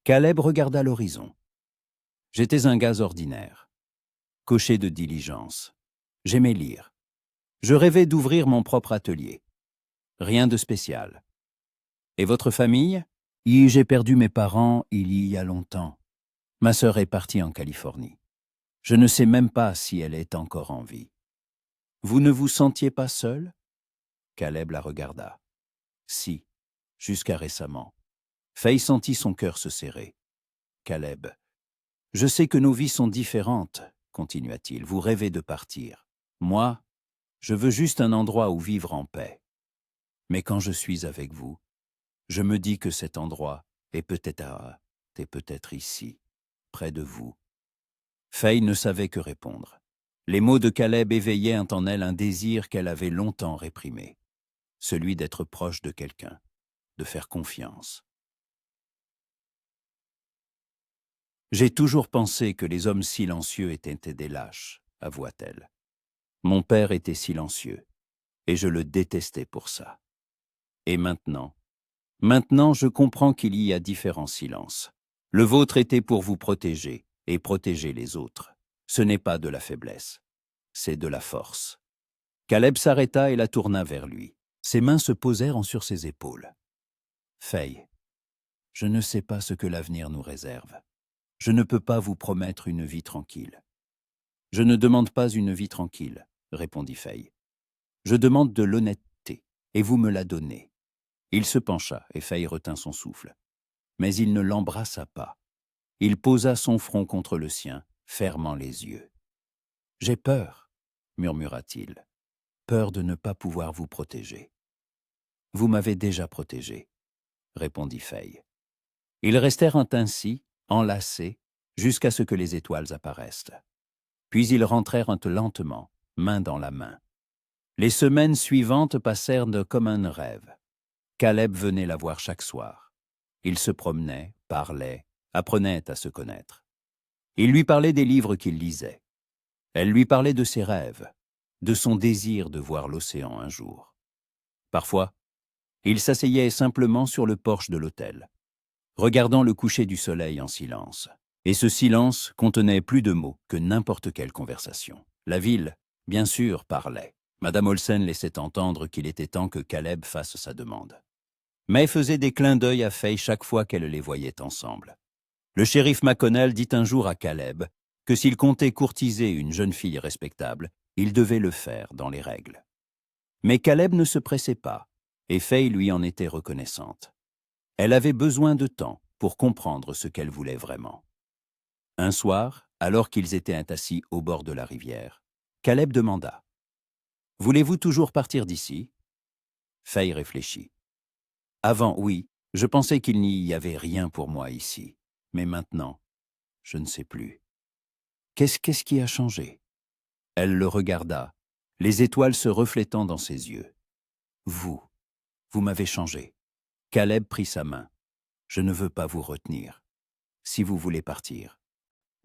Caleb regarda l'horizon. J'étais un gars ordinaire, cocher de diligence. J'aimais lire. Je rêvais d'ouvrir mon propre atelier. Rien de spécial. Et votre famille? J'ai perdu mes parents il y a longtemps. Ma sœur est partie en Californie. Je ne sais même pas si elle est encore en vie. Vous ne vous sentiez pas seul? Caleb la regarda. Si, jusqu'à récemment. Faye sentit son cœur se serrer. Caleb. Je sais que nos vies sont différentes, continua-t-il. Vous rêvez de partir. Moi, je veux juste un endroit où vivre en paix. Mais quand je suis avec vous, je me dis que cet endroit est peut-être ici, près de vous. Faye ne savait que répondre. Les mots de Caleb éveillaient en elle un désir qu'elle avait longtemps réprimé, celui d'être proche de quelqu'un, de faire confiance. J'ai toujours pensé que les hommes silencieux étaient des lâches, avoua-t-elle. Mon père était silencieux, et je le détestais pour ça. Et maintenant je comprends qu'il y a différents silences. Le vôtre était pour vous protéger et protéger les autres. Ce n'est pas de la faiblesse, c'est de la force. Caleb s'arrêta et la tourna vers lui. Ses mains se posèrent sur ses épaules. Faye, je ne sais pas ce que l'avenir nous réserve. Je ne peux pas vous promettre une vie tranquille. Je ne demande pas une vie tranquille, répondit Faye. Je demande de l'honnêteté, et vous me la donnez. Il se pencha et Faye retint son souffle. Mais il ne l'embrassa pas. Il posa son front contre le sien, fermant les yeux. « J'ai peur, murmura-t-il. Peur de ne pas pouvoir vous protéger. »« Vous m'avez déjà protégé, » répondit Faye. Ils restèrent ainsi, enlacés, jusqu'à ce que les étoiles apparaissent. Puis ils rentrèrent lentement, main dans la main. Les semaines suivantes passèrent comme un rêve. Caleb venait la voir chaque soir. Ils se promenaient, parlaient, apprenaient à se connaître. Il lui parlait des livres qu'il lisait. Elle lui parlait de ses rêves, de son désir de voir l'océan un jour. Parfois, il s'asseyait simplement sur le porche de l'hôtel, regardant le coucher du soleil en silence. Et ce silence contenait plus de mots que n'importe quelle conversation. La ville, bien sûr, parlait. Madame Olsen laissait entendre qu'il était temps que Caleb fasse sa demande. Mais faisait des clins d'œil à Faye chaque fois qu'elle les voyait ensemble. Le shérif McConnell dit un jour à Caleb que s'il comptait courtiser une jeune fille respectable, il devait le faire dans les règles. Mais Caleb ne se pressait pas, et Faye lui en était reconnaissante. Elle avait besoin de temps pour comprendre ce qu'elle voulait vraiment. Un soir, alors qu'ils étaient assis au bord de la rivière, Caleb demanda « Voulez-vous toujours partir d'ici » Faye réfléchit. « Avant, oui, je pensais qu'il n'y avait rien pour moi ici. Mais maintenant, je ne sais plus. Qu'est-ce qui a changé ?» Elle le regarda, les étoiles se reflétant dans ses yeux. « Vous m'avez changé. » Caleb prit sa main. « Je ne veux pas vous retenir. Si vous voulez partir. »«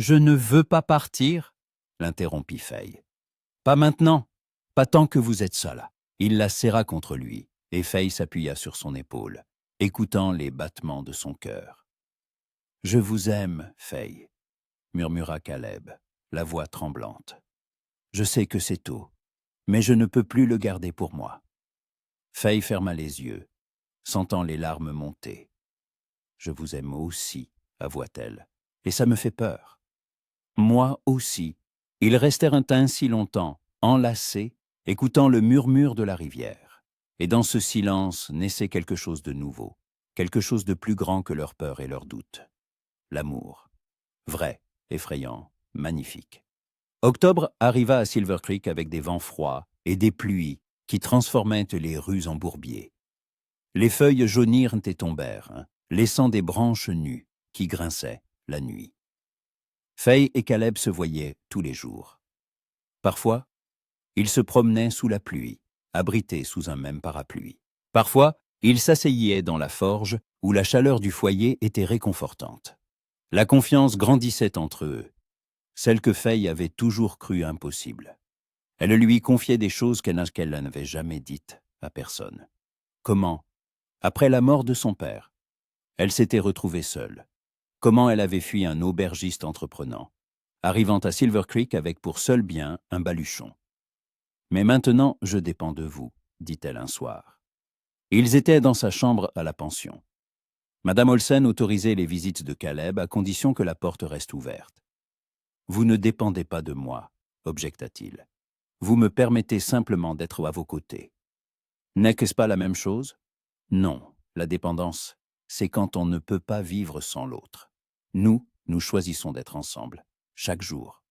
Je ne veux pas partir » l'interrompit Faye. Pas maintenant, pas tant que vous êtes seul. Il la serra contre lui, et Faye s'appuya sur son épaule, écoutant les battements de son cœur. Je vous aime, Faye, murmura Caleb, la voix tremblante. Je sais que c'est tôt, mais je ne peux plus le garder pour moi. Faye ferma les yeux, sentant les larmes monter. Je vous aime aussi, avoua-t-elle, et ça me fait peur. Moi aussi. Ils restèrent ainsi longtemps, enlacés, écoutant le murmure de la rivière. Et dans ce silence naissait quelque chose de nouveau, quelque chose de plus grand que leur peur et leurs doutes. L'amour. Vrai, effrayant, magnifique. Octobre arriva à Silver Creek avec des vents froids et des pluies qui transformaient les rues en bourbiers. Les feuilles jaunirent et tombèrent, laissant des branches nues qui grinçaient la nuit. Faye et Caleb se voyaient tous les jours. Parfois, ils se promenaient sous la pluie, abrités sous un même parapluie. Parfois, ils s'asseyaient dans la forge où la chaleur du foyer était réconfortante. La confiance grandissait entre eux, celle que Faye avait toujours crue impossible. Elle lui confiait des choses qu'elle n'avait jamais dites à personne. Comment, après la mort de son père, elle s'était retrouvée seule. Comment elle avait fui un aubergiste entreprenant, arrivant à Silver Creek avec pour seul bien un baluchon. « Mais maintenant, je dépends de vous, » dit-elle un soir. Ils étaient dans sa chambre à la pension. Madame Olsen autorisait les visites de Caleb à condition que la porte reste ouverte. « Vous ne dépendez pas de moi, » objecta-t-il. « Vous me permettez simplement d'être à vos côtés. N'est-ce pas la même chose? Non, la dépendance, c'est quand on ne peut pas vivre sans l'autre. Nous choisissons d'être ensemble, chaque jour. »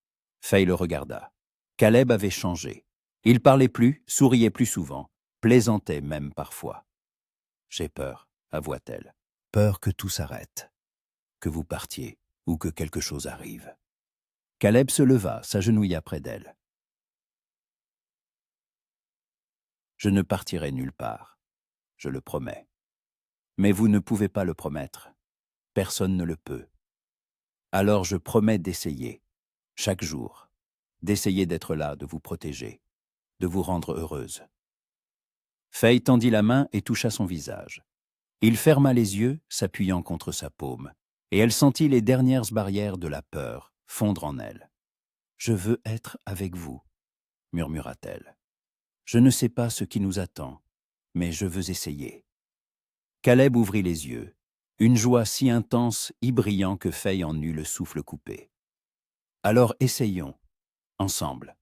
Faye le regarda. Caleb avait changé. Il parlait plus, souriait plus souvent, plaisantait même parfois. « J'ai peur, » avoua-t-elle. « Peur que tout s'arrête, que vous partiez ou que quelque chose arrive. » Caleb se leva, s'agenouilla près d'elle. « Je ne partirai nulle part, je le promets. Mais vous ne pouvez pas le promettre. Personne ne le peut. Alors je promets d'essayer, chaque jour, d'essayer d'être là, de vous protéger, de vous rendre heureuse. » Faye tendit la main et toucha son visage. Il ferma les yeux, s'appuyant contre sa paume, et elle sentit les dernières barrières de la peur fondre en elle. « Je veux être avec vous, » murmura-t-elle. « Je ne sais pas ce qui nous attend, mais je veux essayer. » Caleb ouvrit les yeux, une joie si intense, y brillant que Faye en eut le souffle coupé. « Alors essayons, ensemble. »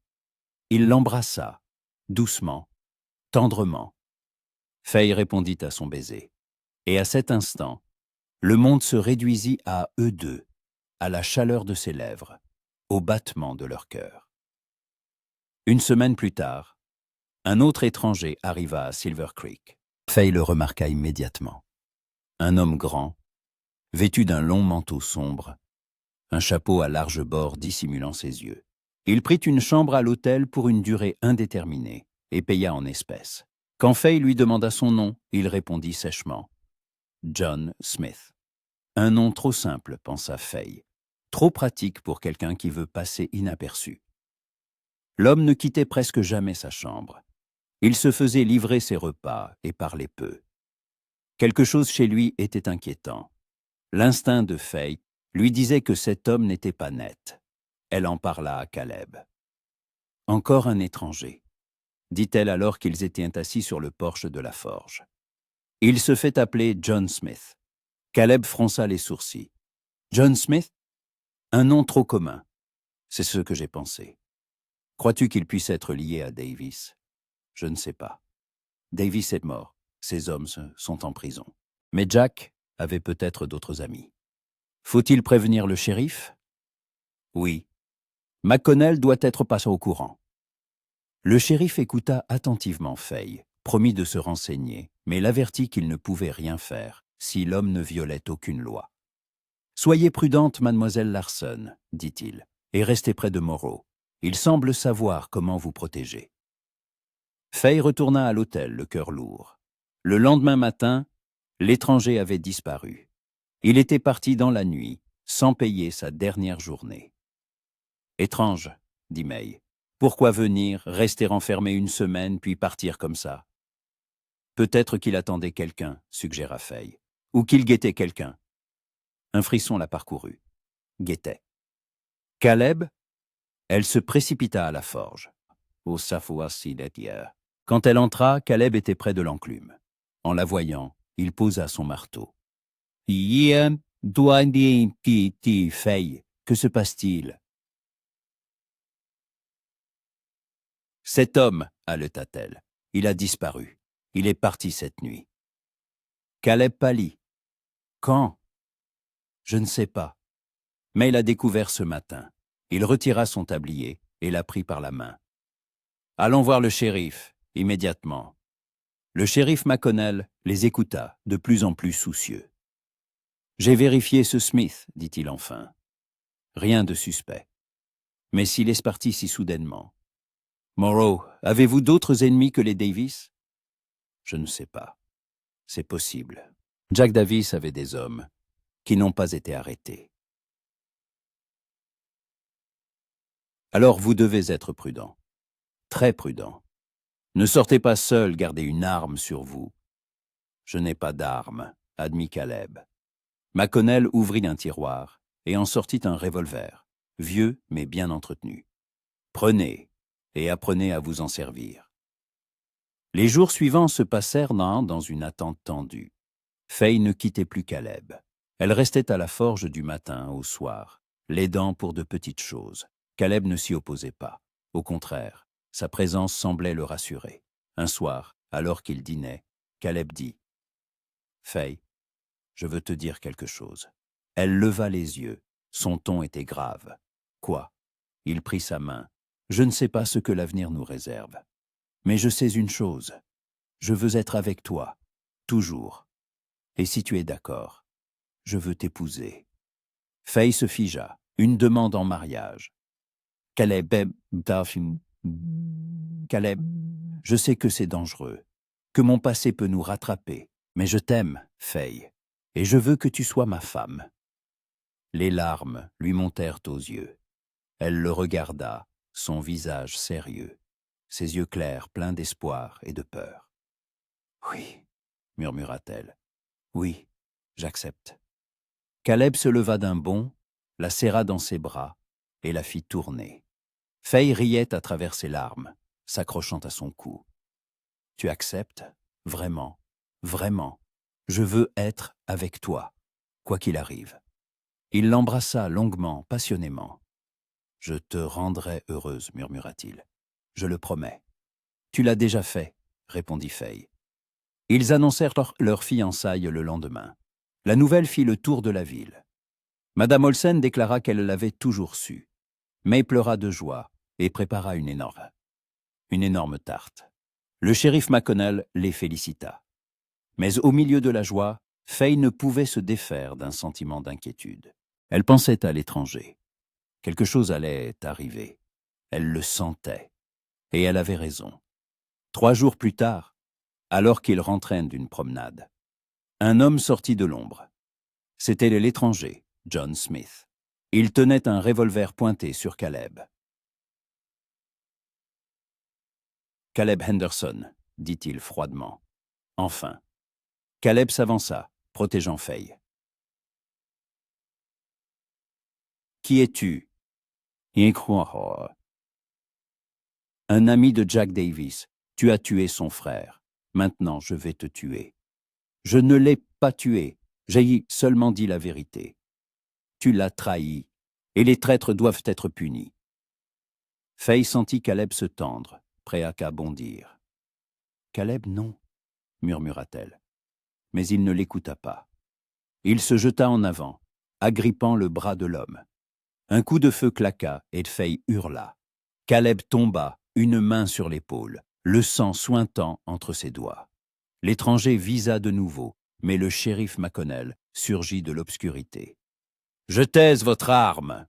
Il l'embrassa, doucement, tendrement. Faye répondit à son baiser. Et à cet instant, le monde se réduisit à eux deux, à la chaleur de ses lèvres, au battement de leur cœur. Une semaine plus tard, un autre étranger arriva à Silver Creek. Faye le remarqua immédiatement. Un homme grand, vêtu d'un long manteau sombre, un chapeau à large bord dissimulant ses yeux. Il prit une chambre à l'hôtel pour une durée indéterminée et paya en espèces. Quand Faye lui demanda son nom, il répondit sèchement. John Smith. Un nom trop simple, pensa Faye, trop pratique pour quelqu'un qui veut passer inaperçu. L'homme ne quittait presque jamais sa chambre. Il se faisait livrer ses repas et parlait peu. Quelque chose chez lui était inquiétant. L'instinct de Faye lui disait que cet homme n'était pas net. Elle en parla à Caleb. « Encore un étranger, » dit-elle alors qu'ils étaient assis sur le porche de la forge. « Il se fait appeler John Smith. » Caleb fronça les sourcils. « John Smith? Un nom trop commun. C'est ce que j'ai pensé. Crois-tu qu'il puisse être lié à Davis? Je ne sais pas. Davis est mort. Ses hommes sont en prison. Mais Jack avait peut-être d'autres amis. Faut-il prévenir le shérif? Oui. McConnell doit être passé au courant. » Le shérif écouta attentivement Faye, promit de se renseigner, mais l'avertit qu'il ne pouvait rien faire si l'homme ne violait aucune loi. « Soyez prudente, mademoiselle Larson, dit-il, et restez près de Moreau. Il semble savoir comment vous protéger. » Faye retourna à l'hôtel, le cœur lourd. Le lendemain matin, l'étranger avait disparu. Il était parti dans la nuit, sans payer sa dernière journée. « Étrange, » dit May. Pourquoi venir, rester enfermé une semaine, puis partir comme ça? Peut-être qu'il attendait quelqu'un, suggéra Faye. Ou qu'il guettait quelqu'un. Un frisson la parcourut. Guettait. Caleb? Elle se précipita à la forge. Au Safoasi d'Etier. Quand elle entra, Caleb était près de l'enclume. En la voyant, il posa son marteau. Faye, que se passe-t-il? Cet homme, haleta-t-elle. Il a disparu. Il est parti cette nuit. Caleb pâlit. Quand? Je ne sais pas. Mais il l'a découvert ce matin. Il retira son tablier et l'a pris par la main. Allons voir le shérif, immédiatement. Le shérif McConnell les écouta, de plus en plus soucieux. J'ai vérifié ce Smith, dit-il enfin. Rien de suspect. Mais s'il est parti si soudainement. Morrow, avez-vous d'autres ennemis que les Davis? Je ne sais pas. C'est possible. Jack Davis avait des hommes qui n'ont pas été arrêtés. Alors vous devez être prudent. Très prudent. Ne sortez pas seul, gardez une arme sur vous. Je n'ai pas d'arme, admit Caleb. McConnell ouvrit un tiroir et en sortit un revolver, vieux mais bien entretenu. Prenez et apprenez à vous en servir. Les jours suivants se passèrent dans une attente tendue. Faye ne quittait plus Caleb. Elle restait à la forge du matin au soir, l'aidant pour de petites choses. Caleb ne s'y opposait pas. Au contraire, sa présence semblait le rassurer. Un soir, alors qu'il dînait, Caleb dit « Faye, je veux te dire quelque chose. » Elle leva les yeux. Son ton était grave. « Quoi ?» Il prit sa main. « Je ne sais pas ce que l'avenir nous réserve. Mais je sais une chose. Je veux être avec toi, toujours. Et si tu es d'accord, je veux t'épouser. » Faye se figea. Une demande en mariage. Caleb, Caleb, je sais que c'est dangereux, que mon passé peut nous rattraper, mais je t'aime, Faye, et je veux que tu sois ma femme. Les larmes lui montèrent aux yeux. Elle le regarda, son visage sérieux, ses yeux clairs pleins d'espoir et de peur. « Oui, » murmura-t-elle. « Oui, j'accepte. » Caleb se leva d'un bond, la serra dans ses bras et la fit tourner. Faye riait à travers ses larmes, s'accrochant à son cou. « Tu acceptes? Vraiment, vraiment. Je veux être avec toi, quoi qu'il arrive. » Il l'embrassa longuement, passionnément. « Je te rendrai heureuse, » murmura-t-il. « Je le promets. »« Tu l'as déjà fait, » répondit Faye. Ils annoncèrent leur fiançailles le lendemain. La nouvelle fit le tour de la ville. Madame Olsen déclara qu'elle l'avait toujours su. May pleura de joie et prépara une énorme tarte. Le shérif McConnell les félicita. Mais au milieu de la joie, Faye ne pouvait se défaire d'un sentiment d'inquiétude. Elle pensait à l'étranger. Quelque chose allait arriver. Elle le sentait. Et elle avait raison. 3 jours plus tard, alors qu'ils rentraient d'une promenade, un homme sortit de l'ombre. C'était l'étranger, John Smith. Il tenait un revolver pointé sur Caleb. « Caleb Henderson, » dit-il froidement. Enfin. Caleb s'avança, protégeant Faye. « Qui es-tu? » Un ami de Jack Davis. Tu as tué son frère. Maintenant, je vais te tuer. Je ne l'ai pas tué. J'ai seulement dit la vérité. Tu l'as trahi, et les traîtres doivent être punis. Faye sentit Caleb se tendre, prêt à bondir. « Caleb, non, » murmura-t-elle. Mais il ne l'écouta pas. Il se jeta en avant, agrippant le bras de l'homme. Un coup de feu claqua et Faye hurla. Caleb tomba, une main sur l'épaule, le sang suintant entre ses doigts. L'étranger visa de nouveau, mais le shérif McConnell surgit de l'obscurité. « Je taise votre arme !»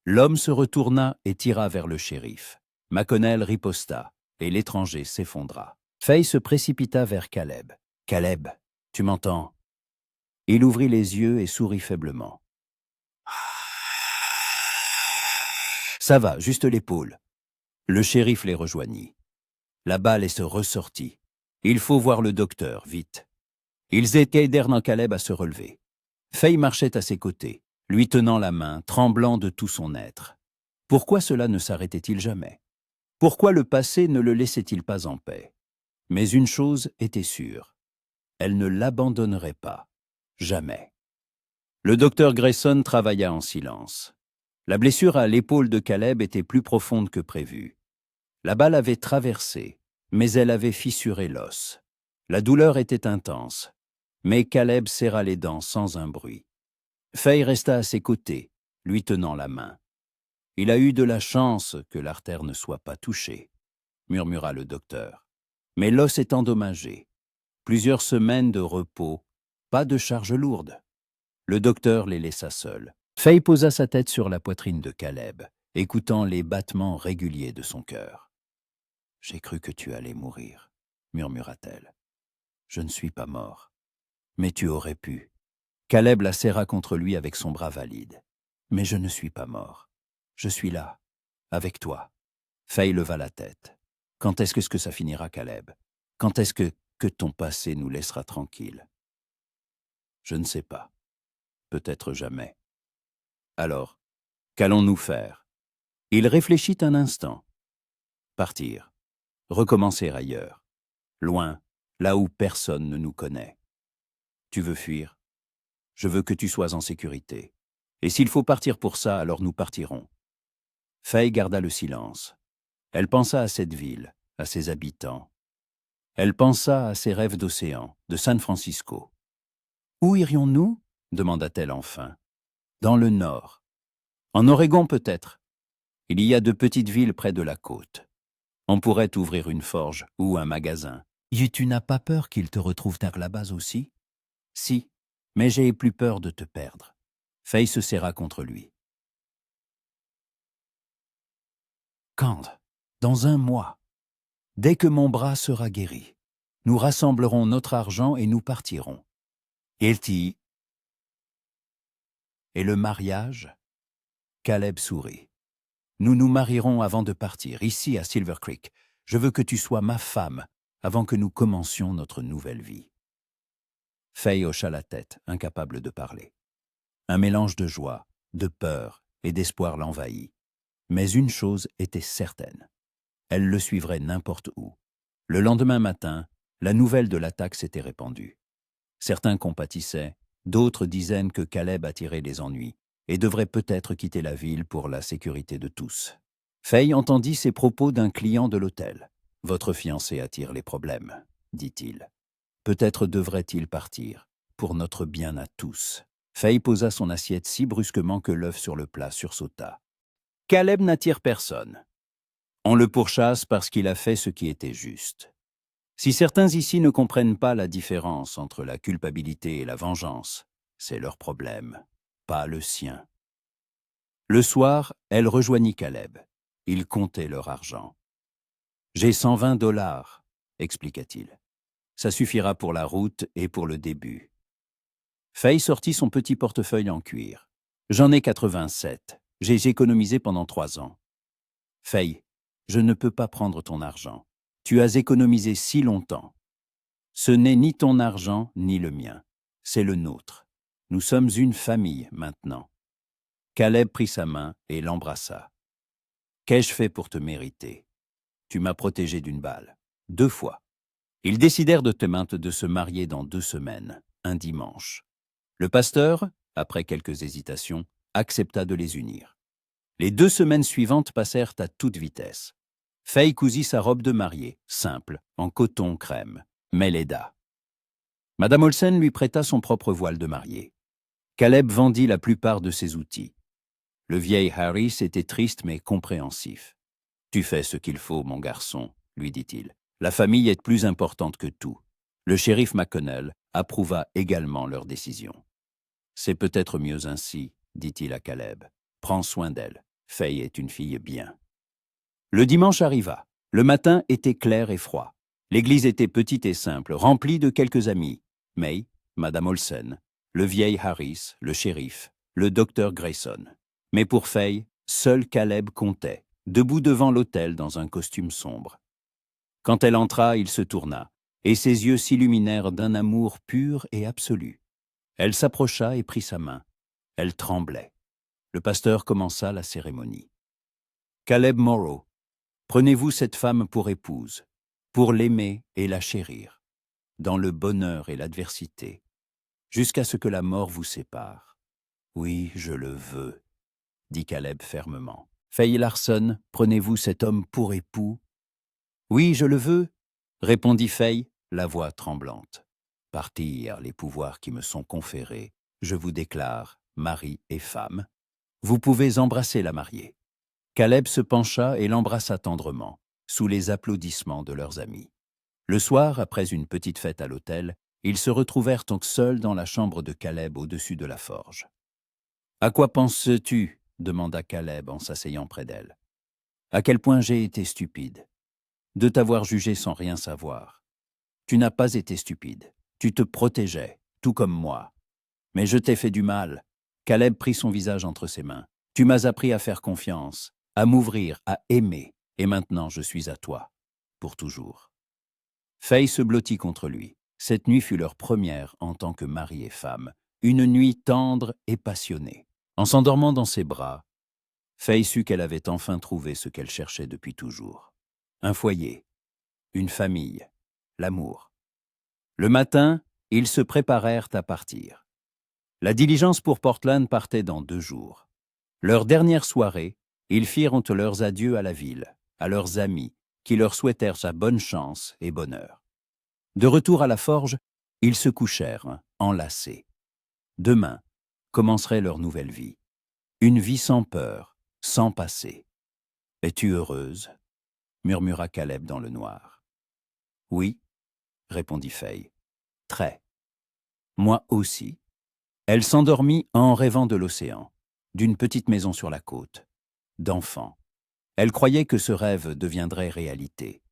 L'homme se retourna et tira vers le shérif. McConnell riposta, et l'étranger s'effondra. Faye se précipita vers Caleb. « Caleb, tu m'entends ?» Il ouvrit les yeux et sourit faiblement. « Ça va, juste l'épaule. Le shérif les rejoignit. La balle est se ressortie. Il faut voir le docteur, vite. Ils aidèrent Caleb à se relever. Faye marchait à ses côtés, lui tenant la main, tremblant de tout son être. Pourquoi cela ne s'arrêtait-il jamais? Pourquoi le passé ne le laissait-il pas en paix? Mais une chose était sûre. Elle ne l'abandonnerait pas. Jamais. Le docteur Grayson travailla en silence. La blessure à l'épaule de Caleb était plus profonde que prévu. La balle avait traversé, mais elle avait fissuré l'os. La douleur était intense, mais Caleb serra les dents sans un bruit. Faye resta à ses côtés, lui tenant la main. « Il a eu de la chance que l'artère ne soit pas touchée », murmura le docteur. « Mais l'os est endommagé. Plusieurs semaines de repos, pas de charge lourde. » Le docteur les laissa seuls. Faye posa sa tête sur la poitrine de Caleb, écoutant les battements réguliers de son cœur. « J'ai cru que tu allais mourir, » murmura-t-elle. « Je ne suis pas mort. Mais tu aurais pu. » Caleb la serra contre lui avec son bras valide. « Mais je ne suis pas mort. Je suis là, avec toi. » Faye leva la tête. « Quand est-ce que ça finira, Caleb? Quand est-ce que ton passé nous laissera tranquilles? » « Je ne sais pas. Peut-être jamais. » « Alors, qu'allons-nous faire ?» Il réfléchit un instant. Partir. Recommencer ailleurs. Loin, là où personne ne nous connaît. Tu veux fuir? Je veux que tu sois en sécurité. Et s'il faut partir pour ça, alors nous partirons. Faye garda le silence. Elle pensa à cette ville, à ses habitants. Elle pensa à ses rêves d'océan, de San Francisco. « Où irions-nous » demanda-t-elle enfin. « Dans le nord. En Oregon peut-être. Il y a de petites villes près de la côte. On pourrait ouvrir une forge ou un magasin. Et tu n'as pas peur qu'ils te retrouvent à la base aussi? Si, mais j'ai plus peur de te perdre. » Faye se serra contre lui. « Quand? Dans un mois. Dès que mon bras sera guéri, nous rassemblerons notre argent et nous partirons. » Et le mariage? Caleb sourit. « Nous nous marierons avant de partir, ici à Silver Creek. Je veux que tu sois ma femme avant que nous commencions notre nouvelle vie. » Faye hocha la tête, incapable de parler. Un mélange de joie, de peur et d'espoir l'envahit. Mais une chose était certaine. Elle le suivrait n'importe où. Le lendemain matin, la nouvelle de l'attaque s'était répandue. Certains compatissaient, d'autres disaient que Caleb attirait les ennuis et devrait peut-être quitter la ville pour la sécurité de tous. Faye entendit ces propos d'un client de l'hôtel. « Votre fiancé attire les problèmes, » dit-il. « Peut-être devrait-il partir, pour notre bien à tous. » Faye posa son assiette si brusquement que l'œuf sur le plat sursauta. « Caleb n'attire personne. On le pourchasse parce qu'il a fait ce qui était juste. Si certains ici ne comprennent pas la différence entre la culpabilité et la vengeance, c'est leur problème, pas le sien. » Le soir, elle rejoignit Caleb. Ils comptaient leur argent. « J'ai 120 $, expliqua-t-il. Ça suffira pour la route et pour le début. » Faye sortit son petit portefeuille en cuir. « J'en ai 87. J'ai économisé pendant 3 ans. » « Faye, je ne peux pas prendre ton argent. Tu as économisé si longtemps. Ce n'est ni ton argent ni le mien. C'est le nôtre. Nous sommes une famille maintenant. » Caleb prit sa main et l'embrassa. « Qu'ai-je fait pour te mériter? Tu m'as protégé d'une balle. 2 fois. » Ils décidèrent de se marier dans 2 semaines, un dimanche. Le pasteur, après quelques hésitations, accepta de les unir. Les 2 semaines suivantes passèrent à toute vitesse. Faye cousit sa robe de mariée, simple, en coton crème, mais laida. Madame Olsen lui prêta son propre voile de mariée. Caleb vendit la plupart de ses outils. Le vieil Harris était triste mais compréhensif. « Tu fais ce qu'il faut, mon garçon, » lui dit-il. « La famille est plus importante que tout. » Le shérif McConnell approuva également leur décision. « C'est peut-être mieux ainsi, » dit-il à Caleb. « Prends soin d'elle. Faye est une fille bien. » Le dimanche arriva. Le matin était clair et froid. L'église était petite et simple, remplie de quelques amis. May, Madame Olsen, le vieil Harris, le shérif, le docteur Grayson. Mais pour Faye, Seul Caleb comptait, debout devant l'autel dans un costume sombre. Quand elle entra, il se tourna, et ses yeux s'illuminèrent d'un amour pur et absolu. Elle s'approcha et prit sa main. Elle tremblait. Le pasteur commença la cérémonie. Caleb Morrow, prenez-vous cette femme pour épouse, pour l'aimer et la chérir, dans le bonheur et l'adversité, jusqu'à ce que la mort vous sépare. Oui, je le veux, dit Caleb fermement. Faye Larson, prenez-vous cet homme pour époux? Oui, je le veux, répondit Faye, la voix tremblante. Partir les pouvoirs qui me sont conférés, je vous déclare, mari et femme. Vous pouvez embrasser la mariée. Caleb se pencha et l'embrassa tendrement, sous les applaudissements de leurs amis. Le soir, après une petite fête à l'hôtel, ils se retrouvèrent donc seuls dans la chambre de Caleb au-dessus de la forge. « À quoi penses-tu » demanda Caleb en s'asseyant près d'elle. « À quel point j'ai été stupide. De t'avoir jugé sans rien savoir. Tu n'as pas été stupide. Tu te protégeais, tout comme moi. Mais je t'ai fait du mal. » Caleb prit son visage entre ses mains. « Tu m'as appris à faire confiance, à m'ouvrir, à aimer, et maintenant je suis à toi, pour toujours. » Faye se blottit contre lui. Cette nuit fut leur première en tant que mari et femme, une nuit tendre et passionnée. En s'endormant dans ses bras, Faye sut qu'elle avait enfin trouvé ce qu'elle cherchait depuis toujours. Un foyer, une famille, l'amour. Le matin, ils se préparèrent à partir. La diligence pour Portland partait dans 2 jours. Leur dernière soirée, ils firent leurs adieux à la ville, à leurs amis, qui leur souhaitèrent sa bonne chance et bonheur. De retour à la forge, ils se couchèrent, enlacés. Demain commencerait leur nouvelle vie. Une vie sans peur, sans passé. « Es-tu heureuse » murmura Caleb dans le noir. « Oui » répondit Faye. « Très. » « Moi aussi. » Elle s'endormit en rêvant de l'océan, d'une petite maison sur la côte, d'enfants. Elle croyait que ce rêve deviendrait réalité.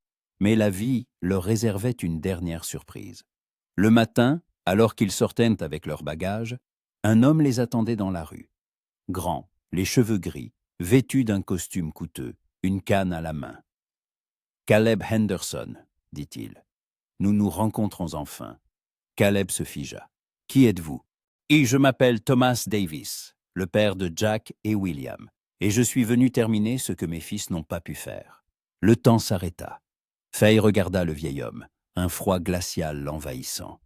Mais la vie leur réservait une dernière surprise. Le matin, alors qu'ils sortaient avec leurs bagages, un homme les attendait dans la rue. Grand, les cheveux gris, vêtu d'un costume coûteux, une canne à la main. « Caleb Henderson, » dit-il. « Nous nous rencontrons enfin. » Caleb se figea. « Qui êtes-vous » ? « Et je m'appelle Thomas Davis, le père de Jack et William, et je suis venu terminer ce que mes fils n'ont pas pu faire. » Le temps s'arrêta. Faye regarda le vieil homme, un froid glacial l'envahissant.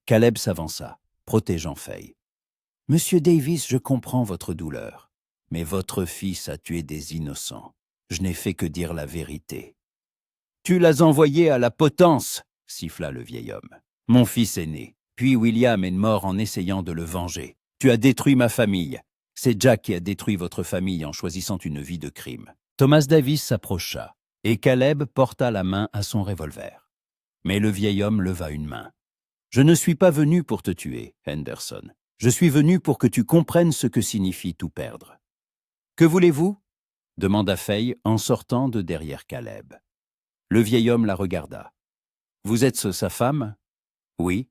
Caleb s'avança, protégeant Faye. « Monsieur Davis, je comprends votre douleur, mais votre fils a tué des innocents. Je n'ai fait que dire la vérité. »« Tu l'as envoyé à la potence !» siffla le vieil homme. « Mon fils est né. Puis William est mort en essayant de le venger. Tu as détruit ma famille. C'est Jack qui a détruit votre famille en choisissant une vie de crime. » Thomas Davis s'approcha, et Caleb porta la main à son revolver. Mais le vieil homme leva une main. « Je ne suis pas venu pour te tuer, Henderson. Je suis venu pour que tu comprennes ce que signifie tout perdre. »« Que voulez-vous » demanda Faye en sortant de derrière Caleb. Le vieil homme la regarda. « Vous êtes sa femme ?»« Oui. »«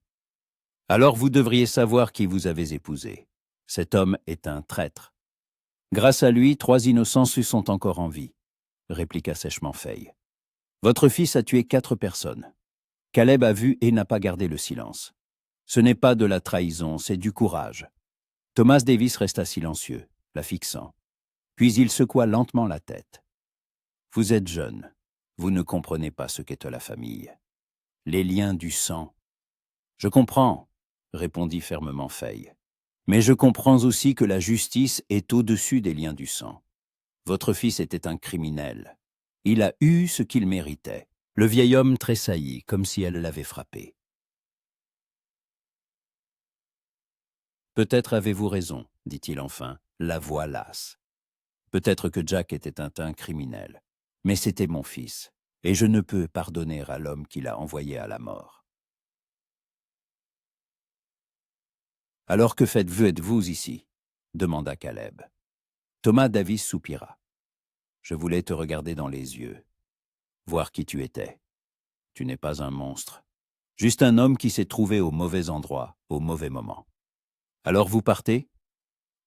Alors vous devriez savoir qui vous avez épousé. Cet homme est un traître. »« Grâce à lui, 3 innocents sont encore en vie, » répliqua sèchement Faye. « Votre fils a tué 4 personnes. » Caleb a vu et n'a pas gardé le silence. Ce n'est pas de la trahison, c'est du courage. Thomas Davis resta silencieux, la fixant. Puis il secoua lentement la tête. « Vous êtes jeune. Vous ne comprenez pas ce qu'est la famille. Les liens du sang. »« Je comprends, » répondit fermement Faye. « Mais je comprends aussi que la justice est au-dessus des liens du sang. Votre fils était un criminel. Il a eu ce qu'il méritait. » Le vieil homme tressaillit, comme si elle l'avait frappé. « Peut-être avez-vous raison, » dit-il enfin, la voix lasse. « Peut-être que Jack était un criminel. Mais c'était mon fils, et je ne peux pardonner à l'homme qui l'a envoyé à la mort. » « Alors que faites-vous ici » demanda Caleb. Thomas Davis soupira. « Je voulais te regarder dans les yeux, voir qui tu étais. Tu n'es pas un monstre, juste un homme qui s'est trouvé au mauvais endroit, au mauvais moment. Alors vous partez »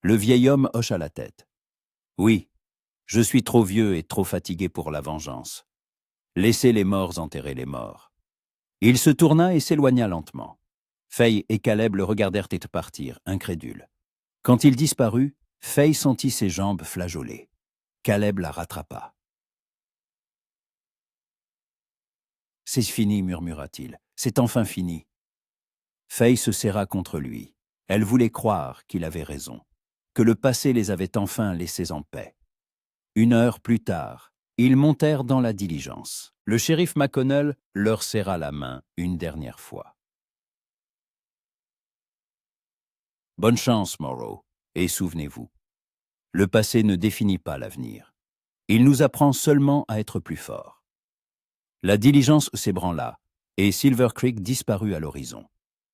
Le vieil homme hocha la tête. « Oui, Je suis trop vieux et trop fatigué pour la vengeance. Laissez les morts enterrer les morts. Il se tourna et s'éloigna lentement. Faye et Caleb le regardèrent et partirent, incrédules. Quand il disparut, Faye sentit ses jambes flageoler. Caleb la rattrapa. « C'est fini, murmura-t-il. C'est enfin fini. » Faye se serra contre lui. Elle voulait croire qu'il avait raison, que le passé les avait enfin laissés en paix. 1 heure plus tard, ils montèrent dans la diligence. Le shérif McConnell leur serra la main une dernière fois. « Bonne chance, Morrow, et souvenez-vous, le passé ne définit pas l'avenir. Il nous apprend seulement à être plus forts. » La diligence s'ébranla, et Silver Creek disparut à l'horizon.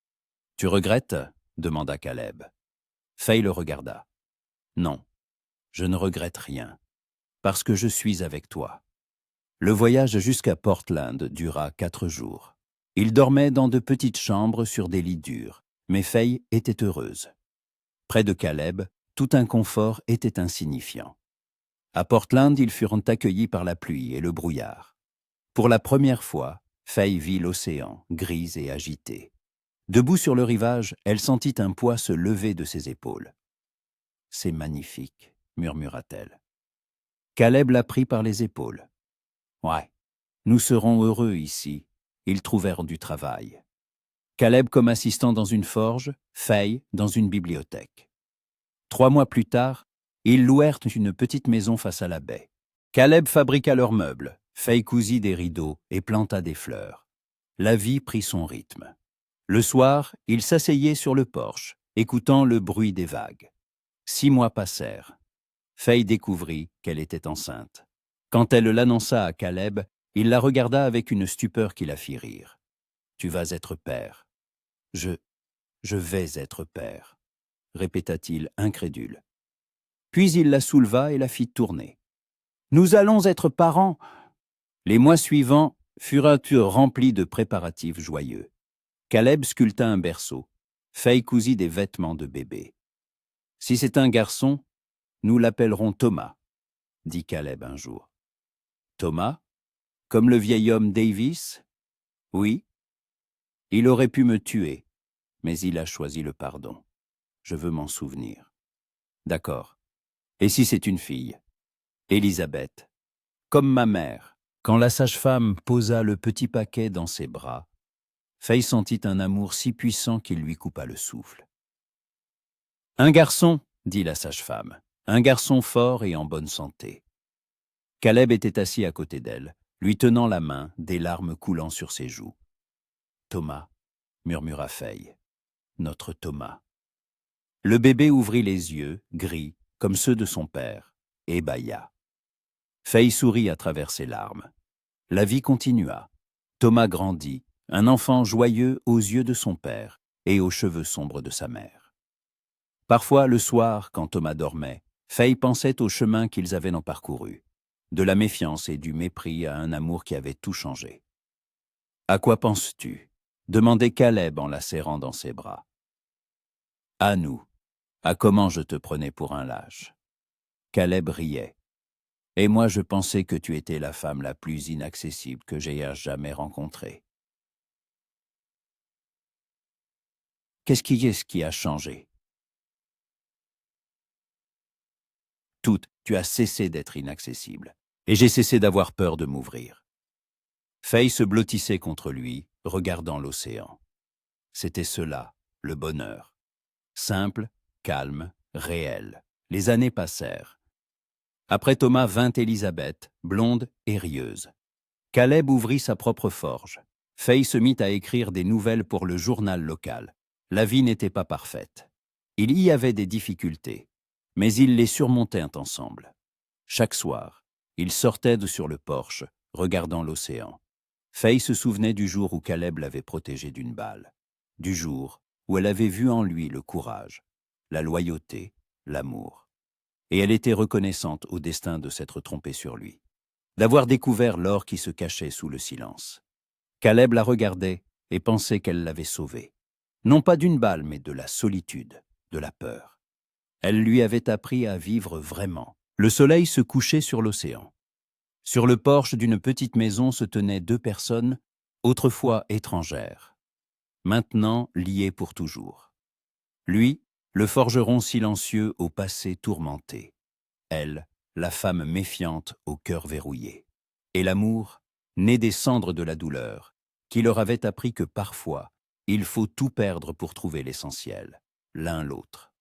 « Tu regrettes ?» demanda Caleb. Faye le regarda. « Non, je ne regrette rien, parce que je suis avec toi. » Le voyage jusqu'à Portland dura 4 jours. Ils dormaient dans de petites chambres sur des lits durs, mais Faye était heureuse. Près de Caleb, tout inconfort était insignifiant. À Portland, ils furent accueillis par la pluie et le brouillard. Pour la première fois, Faye vit l'océan, gris et agité. Debout sur le rivage, elle sentit un poids se lever de ses épaules. « C'est magnifique », murmura-t-elle. Caleb la prit par les épaules. « Ouais, nous serons heureux ici. » Ils trouvèrent du travail. Caleb comme assistant dans une forge, Faye dans une bibliothèque. 3 mois plus tard, ils louèrent une petite maison face à la baie. Caleb fabriqua leurs meubles, Faye cousit des rideaux et planta des fleurs. La vie prit son rythme. Le soir, ils s'asseyaient sur le porche, écoutant le bruit des vagues. 6 mois passèrent. Faye découvrit qu'elle était enceinte. Quand elle l'annonça à Caleb, il la regarda avec une stupeur qui la fit rire. « Tu vas être père. »« Je vais être père, » répéta-t-il incrédule. Puis il la souleva et la fit tourner. « Nous allons être parents !» Les mois suivants furent remplis de préparatifs joyeux. Caleb sculpta un berceau. Faye cousit des vêtements de bébé. « Si c'est un garçon, nous l'appellerons Thomas, » dit Caleb un jour. « Thomas? Comme le vieil homme Davis? » ?»« Oui. Il aurait pu me tuer, mais il a choisi le pardon. Je veux m'en souvenir. »« D'accord. Et si c'est une fille? » ?»« Élisabeth. Comme ma mère. » Quand la sage-femme posa le petit paquet dans ses bras, Faye sentit un amour si puissant qu'il lui coupa le souffle. « Un garçon, » dit la sage-femme, « un garçon fort et en bonne santé. » Caleb était assis à côté d'elle, lui tenant la main, des larmes coulant sur ses joues. « Thomas, » murmura Faye, « notre Thomas. » Le bébé ouvrit les yeux, gris, comme ceux de son père, et bâilla. Faye sourit à travers ses larmes. La vie continua. Thomas grandit, un enfant joyeux aux yeux de son père et aux cheveux sombres de sa mère. Parfois, le soir, quand Thomas dormait, Faye pensait au chemin qu'ils avaient parcouru, de la méfiance et du mépris à un amour qui avait tout changé. « À quoi penses-tu » demandait Caleb en la serrant dans ses bras. « À nous, à comment je te prenais pour un lâche. » Caleb riait. « Et moi je pensais que tu étais la femme la plus inaccessible que j'aie jamais rencontrée. » Qu'est-ce qui a changé? Tout, tu as cessé d'être inaccessible, et j'ai cessé d'avoir peur de m'ouvrir. Faye se blottissait contre lui, regardant l'océan. C'était cela, le bonheur. Simple, calme, réel. Les années passèrent. Après Thomas vint Élisabeth, blonde et rieuse. Caleb ouvrit sa propre forge. Faye se mit à écrire des nouvelles pour le journal local. La vie n'était pas parfaite. Il y avait des difficultés, mais ils les surmontaient ensemble. Chaque soir, ils sortaient sur le porche, regardant l'océan. Faye se souvenait du jour où Caleb l'avait protégée d'une balle, du jour où elle avait vu en lui le courage, la loyauté, l'amour. Et elle était reconnaissante au destin de s'être trompée sur lui, d'avoir découvert l'or qui se cachait sous le silence. Caleb la regardait et pensait qu'elle l'avait sauvée, non pas d'une balle, mais de la solitude, de la peur. Elle lui avait appris à vivre vraiment. Le soleil se couchait sur l'océan. Sur le porche d'une petite maison se tenaient deux personnes, autrefois étrangères, maintenant liées pour toujours. Lui, le forgeron silencieux au passé tourmenté. Elle, la femme méfiante au cœur verrouillé. Et l'amour, né des cendres de la douleur, qui leur avait appris que parfois, il faut tout perdre pour trouver l'essentiel, l'un l'autre.